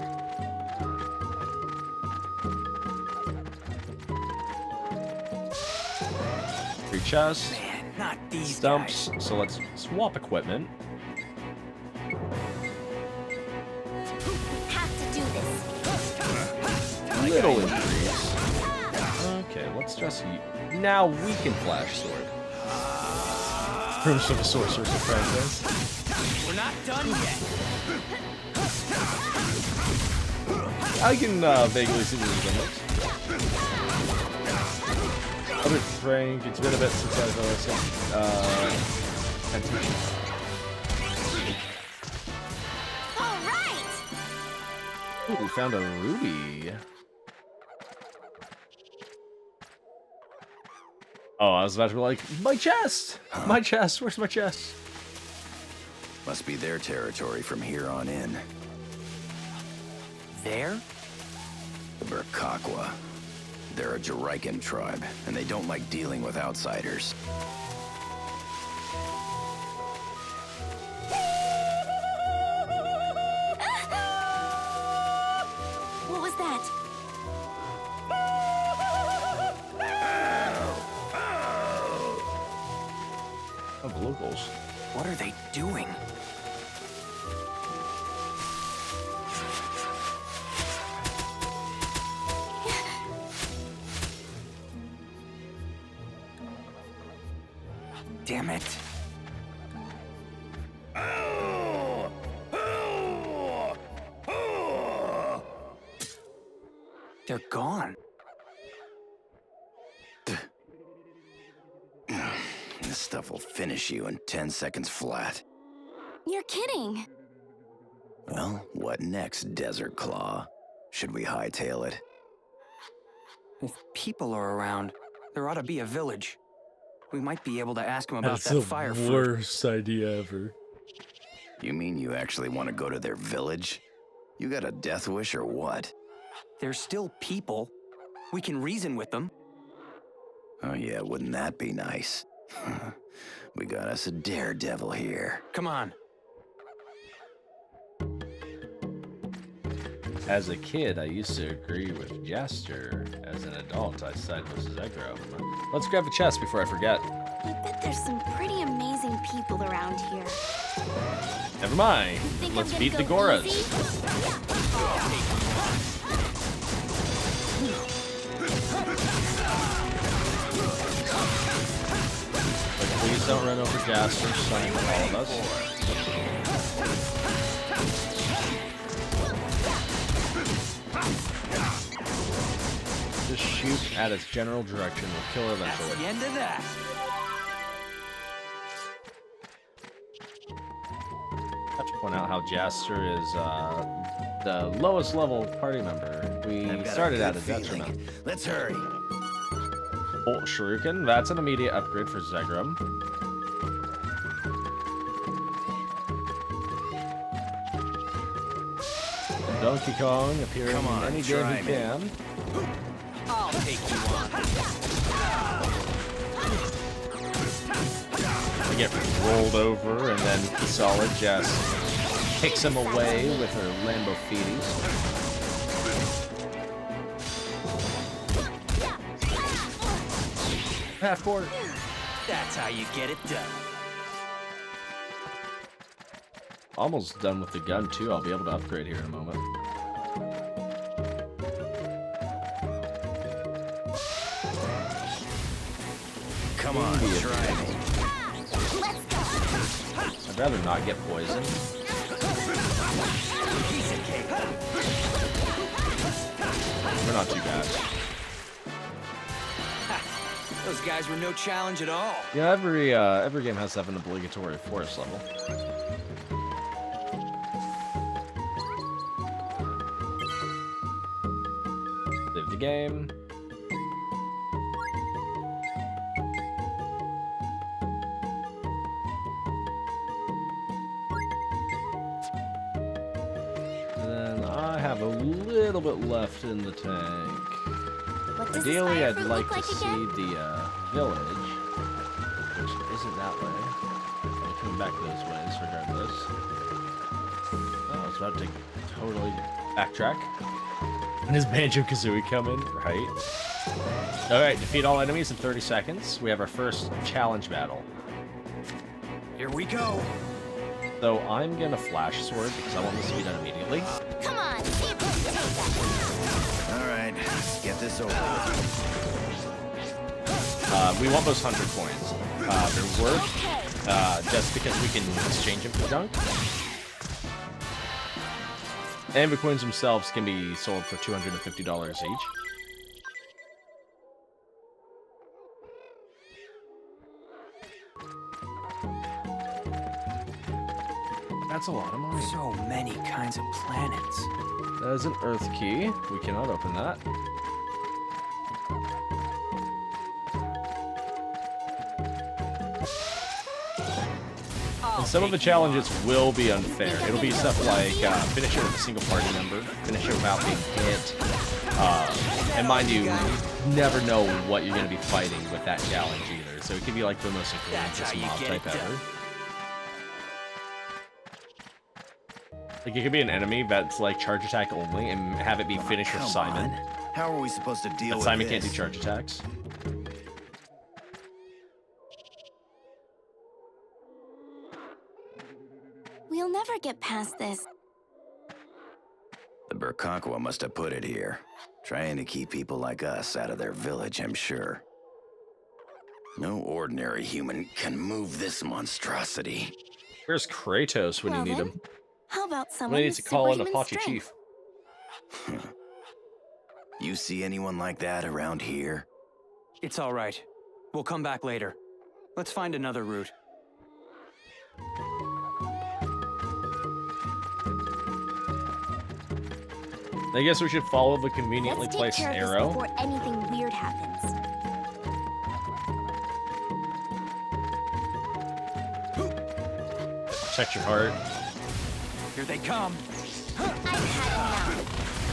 Free chest, Man, not these stumps. guys. So let's swap equipment. Have to do this. Little increase. Okay, let's just... Now we can flash sword. Rooms for the Sorcerer's Apprentice. We're not done yet. I can vaguely see the gimmicks. Other Frank, it's been a bit since I've temptation. All right. Ooh, we found a ruby. Oh, I was about to be like, my chest! My chest, where's my chest? Must be their territory from here on in. There? The Burkakwa. They're a Jarikan tribe, and they don't like dealing with outsiders. What was that? Oh, the locals. What are they doing? Damn it. They're gone. This stuff will finish you in 10 seconds flat. You're kidding. Well, what next, Desert Claw? Should we hightail it? If people are around, there ought to be a village. We might be able to ask them about That's that the fire fruit. worst idea ever. You mean you actually want to go to their village? You got a death wish or what? They're still people. We can reason with them. Oh yeah, wouldn't that be nice? We got us a daredevil here. Come on. As a kid, I used to agree with Jester. As an adult, I sided with Zegro. Let's grab a chest before I forget. I bet there's some pretty amazing people around here. Never mind. Let's beat the Goras. But please don't run over Jasper, signing all of us. Just shoot at its general direction. We'll kill her eventually. That's the end of that. I have to point out how Jaster is the lowest level party member. We started at a detriment. Let's hurry. Bolt Shuriken, that's an immediate upgrade for Zegrum. Donkey Kong appearing in any game he can. I'll take you on. They get rolled over, and then Solid just kicks him away with her Lambo Feeties. Half court. That's how you get it done. Almost done with the gun too. I'll be able to upgrade here in a moment. Come on, try me. I'd rather not get poisoned. We're not too bad. Those guys were no challenge at all. Yeah, every game has to have an obligatory forest level. Save the game. And then I have a little bit left in the tank. Ideally, I'd like to see the village, which isn't that way. I'm coming back those ways regardless. Oh, I was about to totally backtrack. And his Banjo-Kazooie come in, right? Alright, defeat all enemies in 30 seconds. We have our first challenge battle. Here we go. So I'm gonna flash sword because I want this to be done immediately. Come on, see if you can take that. All right, let's get this over with. We want those 100 coins. They're worth, just because we can exchange them for junk. And the coins themselves can be sold for $250 each. That's a lot of money. So many kinds of planets. That is an Earth key. We cannot open that. And some of the challenges will be unfair. It'll be stuff like finish it with a single party member, finish it without being hit. And mind you, never know what you're going to be fighting with that challenge either. So it could be like the most egregious mob type ever. Like, it could be an enemy that's like charge attack only and have it be finished with Simon. How are we supposed to deal with Simon this? can't do charge attacks. We'll never get past this. The Burkakwa must have put it here. Trying to keep people like us out of their village, I'm sure. No ordinary human can move this monstrosity. Where's Kratos when Well you need then, him? how about someone Somebody needs with to call in superhuman Apache strength? Chief. You see anyone like that around here? It's all right. We'll come back later. Let's find another route. I guess we should follow the conveniently Let's take placed care of this arrow. before anything weird happens. Protect your heart. Here they come.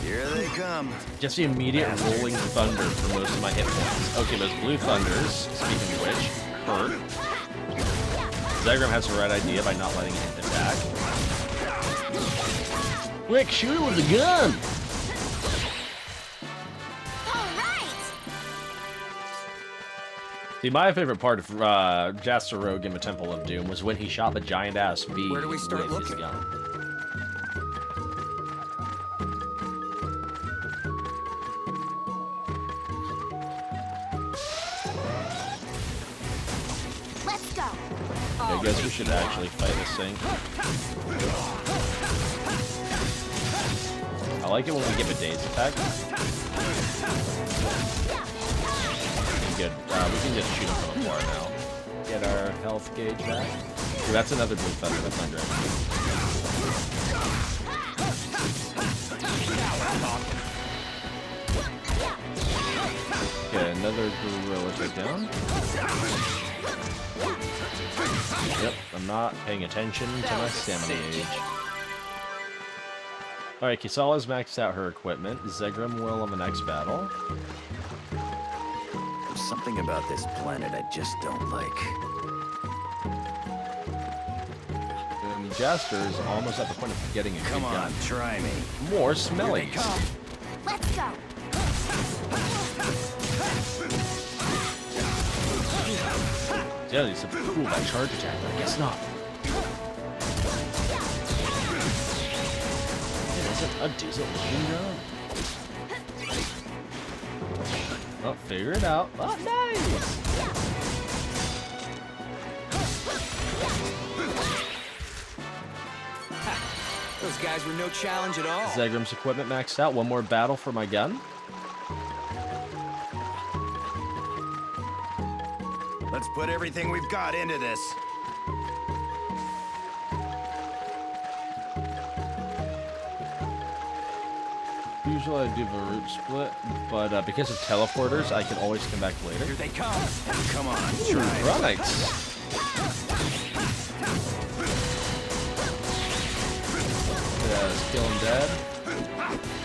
Here they come. Just the immediate rolling thunder for most of my hit points. Okay, those blue thunders, speaking of which, hurt. Zygram has the right idea by not letting it attack. Quick, shoot it with the gun! See, my favorite part of Jaster Rogue in the Temple of Doom was when he shot the giant-ass bee Where do we start with his looking? gun. Let's go. I guess we should actually fight this thing. I like it when we give a dazed attack. Good. We can just shoot him from afar now. Get our health gauge back. Ooh, that's another blue thunder. That's not great. Okay, another gorilla takedown. Yep, I'm not paying attention to my stamina gauge. Alright, Kisala's maxed out her equipment. Zegram will in the next battle. There's something about this planet I just don't like. And Jaster is almost at the point of getting a Come good on, gun. try me. More smellies. Let's go. Yeah, these are cool by charge attack, but I guess not. It isn't a decent looking gun. Oh, figure it out. Oh, nice! Those guys were no challenge at all. Zegram's equipment maxed out. One more battle for my gun. Let's put everything we've got into this. Usually I do the route split, but because of teleporters, I can always come back later. Here they come. Come on, Ooh, try me. right. Yeah, kill him dead.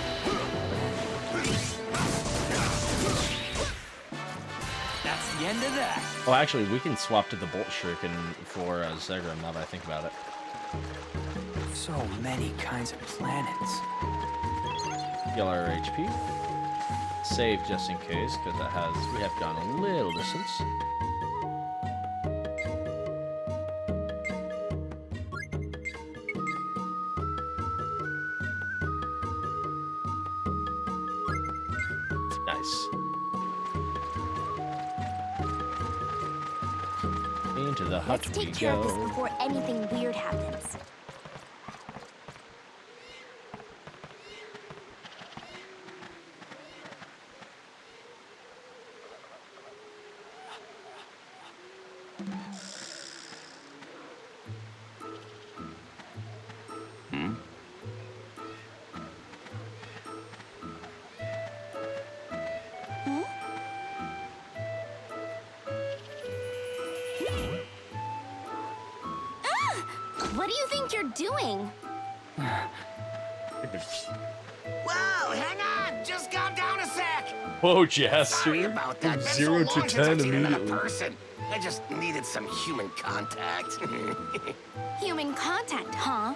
That's the end of that. Oh, actually, we can swap to the Bolt Shuriken for Zegram now that I think about it. So many kinds of planets. Heal our HP. Save just in case, because we have gone a little distance. Nice. Into the hut Let's we take care of this go. before anything weird happens. What do you think you're doing? Whoa, hang on! Just calm down a sec! Whoa, Sorry Jaster. about that. From Been 0 so to long 10 since I've seen another immediately. person. I just needed some human contact. Human contact, huh?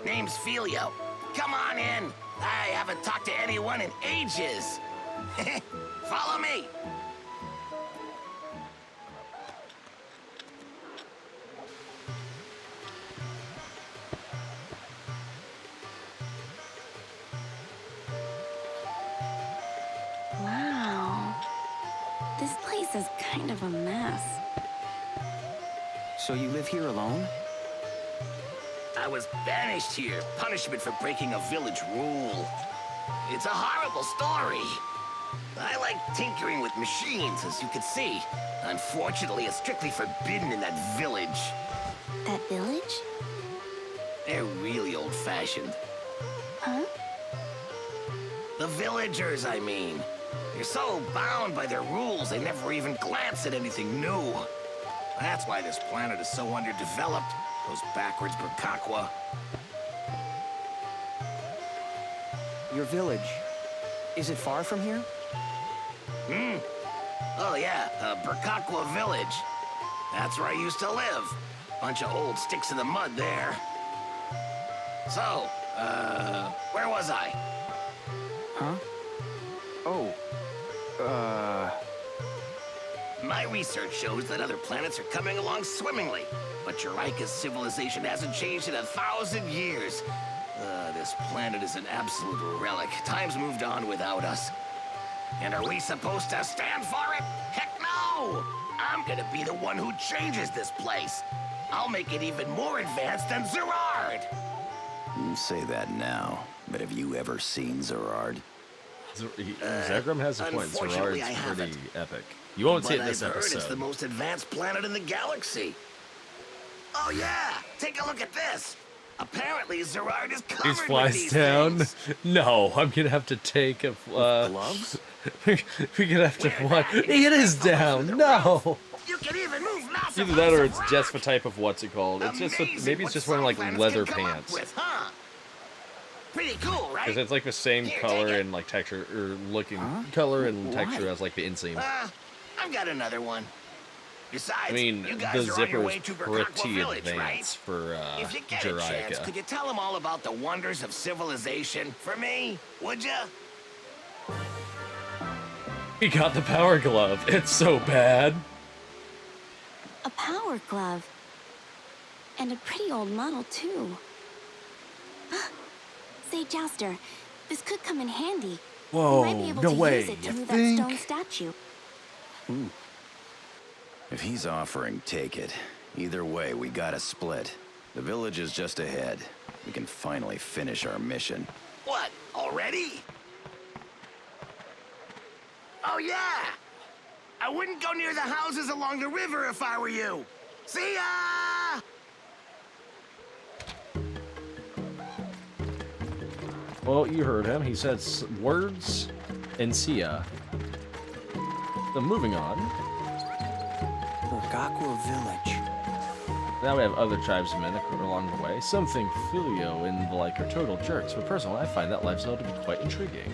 Name's Filio. Come on in. I haven't talked to anyone in ages. Follow me. place is kind of a mess. So you live here alone? I was banished here, punishment for breaking a village rule. It's a horrible story. I like tinkering with machines, as you can see. Unfortunately, it's strictly forbidden in that village. That village? They're really old-fashioned. Huh? The villagers, I mean. They're so bound by their rules, they never even glance at anything new. That's why this planet is so underdeveloped. Those backwards Burkakwa. Your village. Is it far from here? Oh yeah, Burkakwa village. That's where I used to live. Bunch of old sticks in the mud there. So, where was I? Huh? Oh, My research shows that other planets are coming along swimmingly, but Juraika's civilization hasn't changed in 1,000 years. This planet is an absolute relic. Time's moved on without us. And are we supposed to stand for it? Heck no! I'm gonna be the one who changes this place. I'll make it even more advanced than Zerard! You say that now, but have you ever seen Zerard? Zegram has a point. Unfortunately, I Zerard's pretty haven't. epic. You won't see it But this I've heard it's the episode. most advanced planet in the galaxy. Oh yeah! Take a look at this! Apparently, Zerard is covered He with flies these down. things. No, I'm gonna have to take a. gloves? We're gonna have to fly. It is down. No. You can even move massive Either that or amounts it's of just a rock. type of what's it called. It's just Amazing maybe it's what just wearing like some planets leather can come up pants. with, huh? Pretty cool, right? Because it's like the same Here, color take it. and like texture or looking color and Why? texture as like the inseam. I've got another one. Besides, I mean, you the guys are on your zipper way is to Burkakwa pretty Village, right? advanced for If you get a chance, Juraika. could you tell them all about the wonders of civilization for me? Would ya? He got the power glove. It's so bad. A power glove. And a pretty old model, too. Say, Jouster, this could come in handy. Whoa, You might be able no to way. use it to You move think? that stone statue. If he's offering, take it. Either way, we gotta split. The village is just ahead. We can finally finish our mission. What, already? Oh, yeah! I wouldn't go near the houses along the river if I were you. See ya! Well, you heard him. He said words and see ya. So moving on. Burkakwa village. Now we have other tribesmen along the way. Some think Filio and the like are total jerks, but personally I find that lifestyle to be quite intriguing.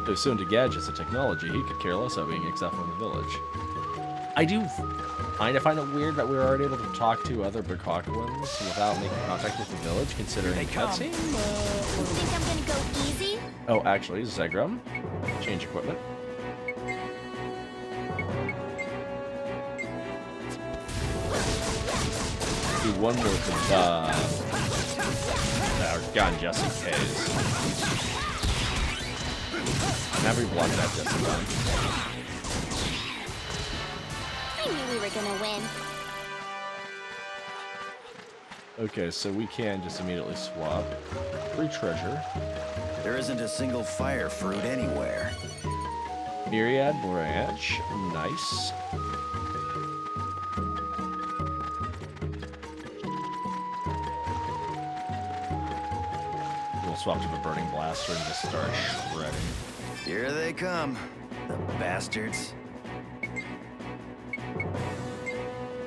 Though so into gadgets and technology, he could care less about being except from the village. I do kind of find it weird that we were already able to talk to other Burkakwans without making contact with the village, considering the cutscene. Think I'm gonna go easy? Oh, actually, Zegram. Change equipment. Do one more for our gun just in case. Have we blocked that just in time? I knew we were gonna win. Okay, so we can just immediately swap. Free treasure. There isn't a single fire fruit anywhere. Myriad branch. Nice. We'll swap to the burning blaster and just start shredding. Here they come, the bastards.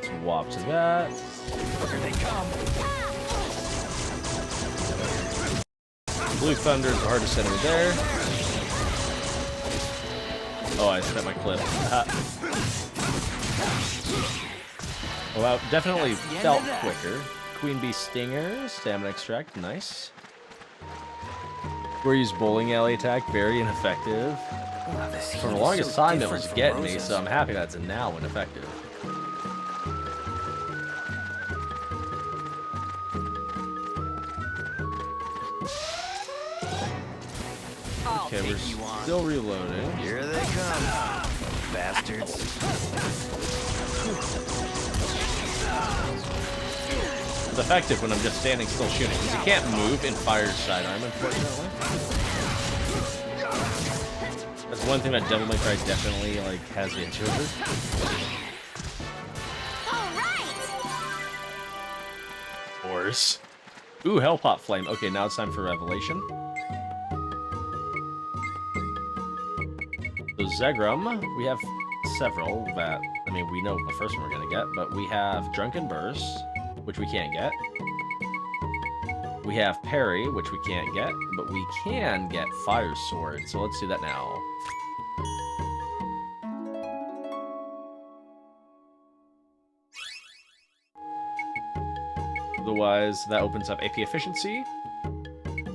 Swap to that. Here they come. Blue Thunder's the hardest enemy there. Oh, I spent my clip. Oh, wow, definitely felt quicker. Queen Bee Stinger, Stamina Extract, nice. We're used bowling alley attack, very ineffective. For the longest time it was getting me, so I'm happy that's now ineffective. I'll take you on. Still reloading. Here they come, bastards. It's effective when I'm just standing still shooting, because you can't move in fired sidearm, unfortunately. That's one thing that Devil May Cry definitely like has the issue with. Horse. Ooh, Hellpot Flame. Okay, now it's time for Revelation. So Zegrum, we have several that, I mean, we know the first one we're gonna get, but we have Drunken Burst, which we can't get. We have Parry, which we can't get, but we can get Fire Sword, so let's do that now. Otherwise, that opens up AP Efficiency,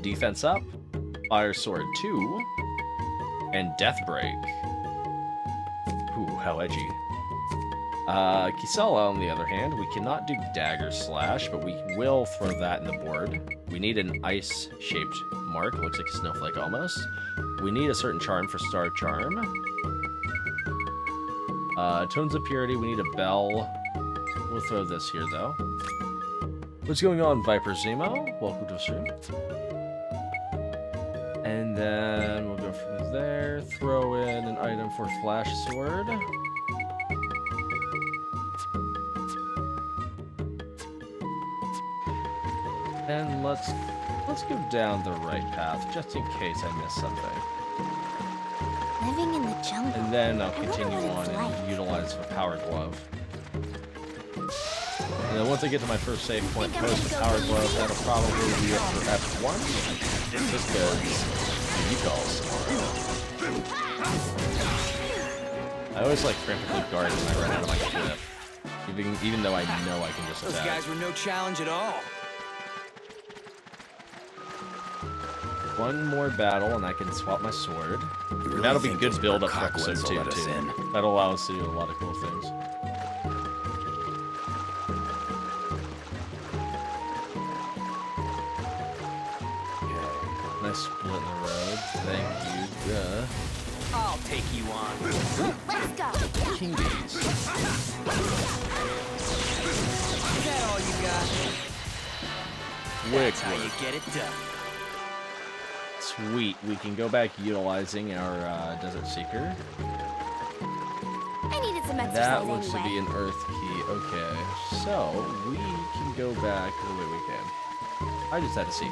Defense up, Fire Sword 2, and Death Break. Ooh, how edgy. Kisela, on the other hand, we cannot do Dagger Slash, but we will throw that in the board. We need an ice-shaped mark, looks like a snowflake almost. We need a certain charm for Star Charm. Tones of Purity, we need a bell. We'll throw this here, though. What's going on, Viper Zemo? Welcome to the stream. And then we'll go from there, throw in an item for Flash Sword. And let's go down the right path, just in case I miss something. Living in the jungle. And then I'll continue on and utilize the Power Glove. And then once I get to my first save point post the Power Glove, that'll probably be it for F1. Just because you calls. I always like frantically guard when I run out of my clip. Even though I know I can just attack. Those guys were no challenge at all. One more battle and I can swap my sword. Really That'll be good build up for episode 2 let us too. in. That'll allow us to do a lot of cool things. Nice split in the road. Thank you. I'll take you on. Let's go. King bees. Is that all you got? That's how you get it done. Sweet. We can go back utilizing our Desert Seeker. I needed some exercise That looks anyway. to be an Earth key. Okay, so we can go back the way we came. I just had to see.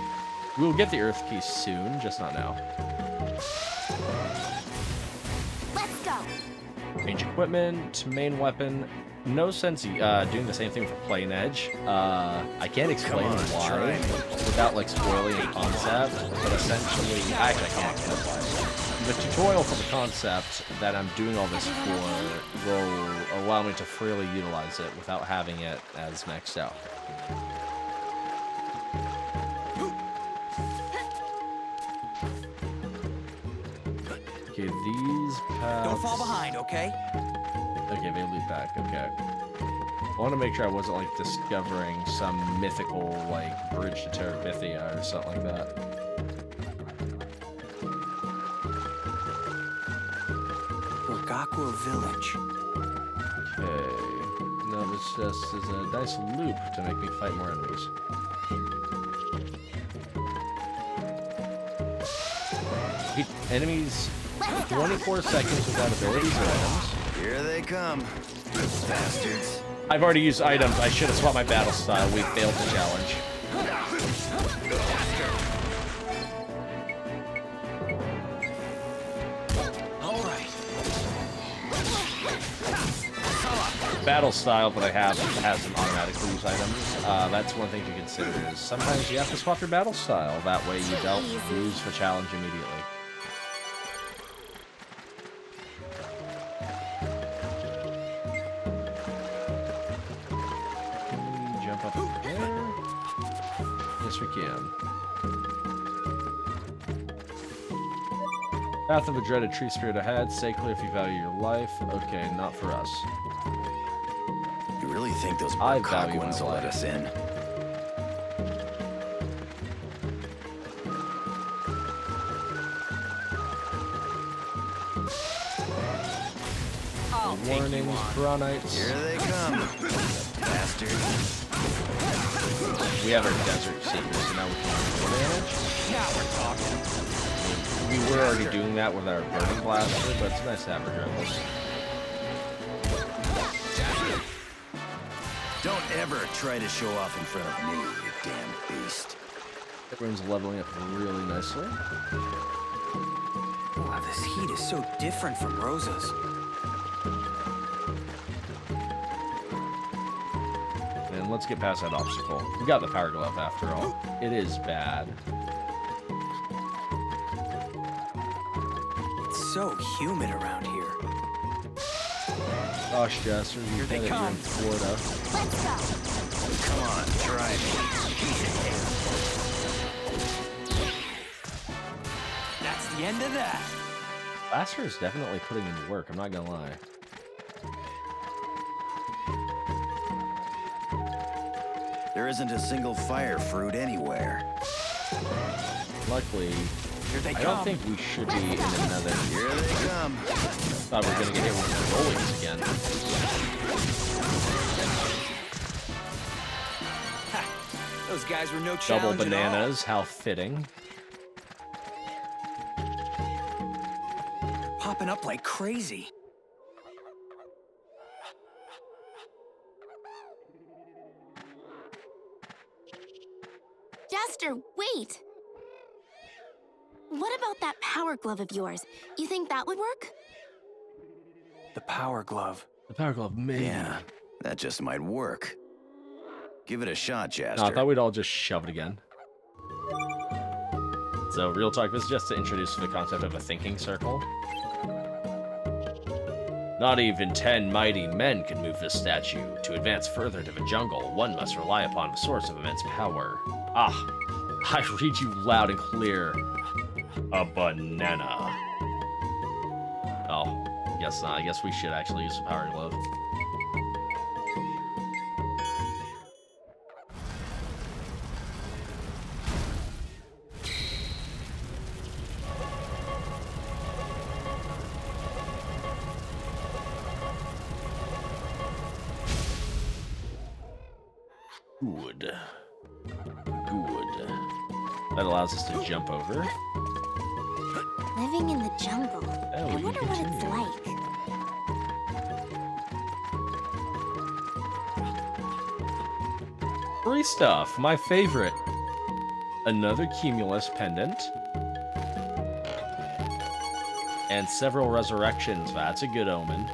We will get the Earth key soon, just not now. Let's go. Range equipment, main weapon. No sense doing the same thing for Plane Edge. I can't explain why without like spoiling the concept, but essentially, actually I can't explain why. The tutorial for the concept that I'm doing all this for will allow me to freely utilize it without having it as maxed out. Okay, these paths... Don't fall behind, okay? Okay, they lead back, okay. I want to make sure I wasn't, like, discovering some mythical, like, bridge to Terabithia or something like that. Aqua Village. Okay. No, this just is a nice loop to make me fight more enemies. Hit enemies 24 seconds without abilities or items. Here they come, bastards. I've already used items. I should have swapped my battle style. We failed the challenge. Battle style that I have has them automatically use items. That's one thing to consider is sometimes you have to swap your battle style. That way you don't lose the challenge immediately. Can we jump up there? Yes, we can. Path of a dreaded tree spirit ahead. Stay clear if you value your life. Okay, not for us. You really think those I cock value ones my will let life. us in? warnings, Bronites. Here they come, bastard. We have our desert seekers, so now we can take advantage. Now we're talking. We were already doing that with our burning blaster, but it's nice to have our dribbles. Don't ever try to show off in front of me, you damn beast. Everyone's leveling up really nicely. Wow, this heat is so different from Rosa's. And let's get past that obstacle. We got the power glove after all. It is bad. It's so humid around here. Gosh, Jester, you Here they get it. You're come. in Florida. Let's go. Come on, try me. That's the end of that. Blaster is definitely putting in work, I'm not gonna lie. There isn't a single fire fruit anywhere. Luckily, Here they I come. don't think we should be in another. Here they come. Thought we were gonna get hit with rollies again. Those guys were no Double challenge at all. bananas, how fitting. Popping up like crazy. Jester, wait! What about that power glove of yours? You think that would work? The power glove. The power glove, maybe. Yeah, that just might work. Give it a shot, Jaster. No, I thought we'd all just shove it again. So, real talk, this is just to introduce the concept of a thinking circle. Not even 10 mighty men can move this statue. To advance further to the jungle, one must rely upon a source of immense power. Ah, I read you loud and clear. A banana. Oh, guess not. I guess we should actually use the power glove. Good. Good. That allows us to jump over. Living in the jungle. Oh, I we wonder can what it's continue. like. Free stuff, my favorite. Another Cumulus pendant. And several resurrections. That's a good omen.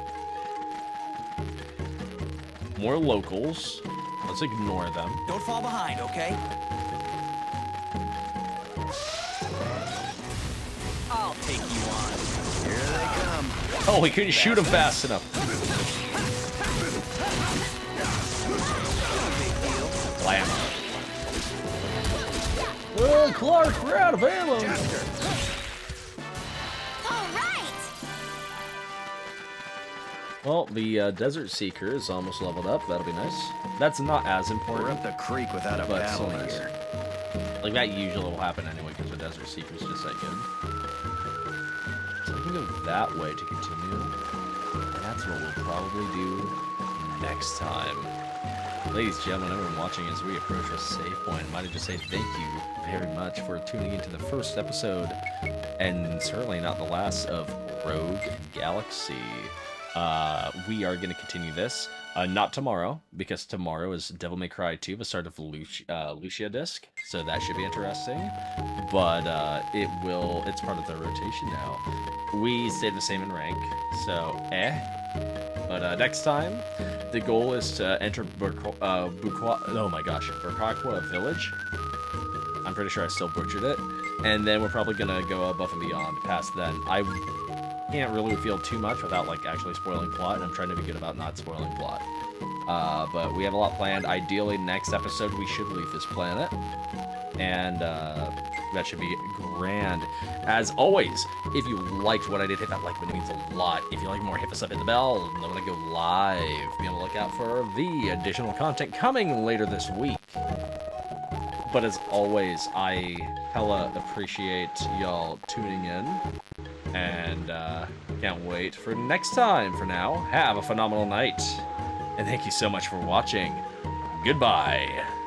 More locals. Let's ignore them. Don't fall behind, okay? I'll take you on. Here they come. Oh, we couldn't shoot them fast enough. Blam. Oh, Clark, we're out of ammo. All right! Well, the Desert Seeker is almost leveled up. That'll be nice. That's not as important. We're up the creek without a But battle still nice. here. Like, that usually will happen anyway, because the Desert Seeker's just that good. So we can go that way to continue. And that's what we'll probably do next time. Ladies and gentlemen, everyone watching as we approach a save point, might I just say thank you very much for tuning into the first episode, and certainly not the last, of Rogue Galaxy. We are going to continue this. Not tomorrow, because tomorrow is Devil May Cry 2, the start of Lucia disc, so that should be interesting. But it's part of the rotation now. We stay the same in rank, so But next time, the goal is to enter Burkaqua Village. I'm pretty sure I still butchered it. And then we're probably gonna go above and beyond past then. I can't really reveal too much without like actually spoiling plot, and I'm trying to be good about not spoiling plot. But we have a lot planned. Ideally, next episode we should leave this planet, and that should be grand. As always, if you liked what I did, hit that like button. It means a lot. If you like more, hit the sub, hit the bell. And when I go live, be on the lookout for the additional content coming later this week. But as always, I hella appreciate y'all tuning in, and Can't wait for next time. For now, have a phenomenal night. And thank you so much for watching. Goodbye.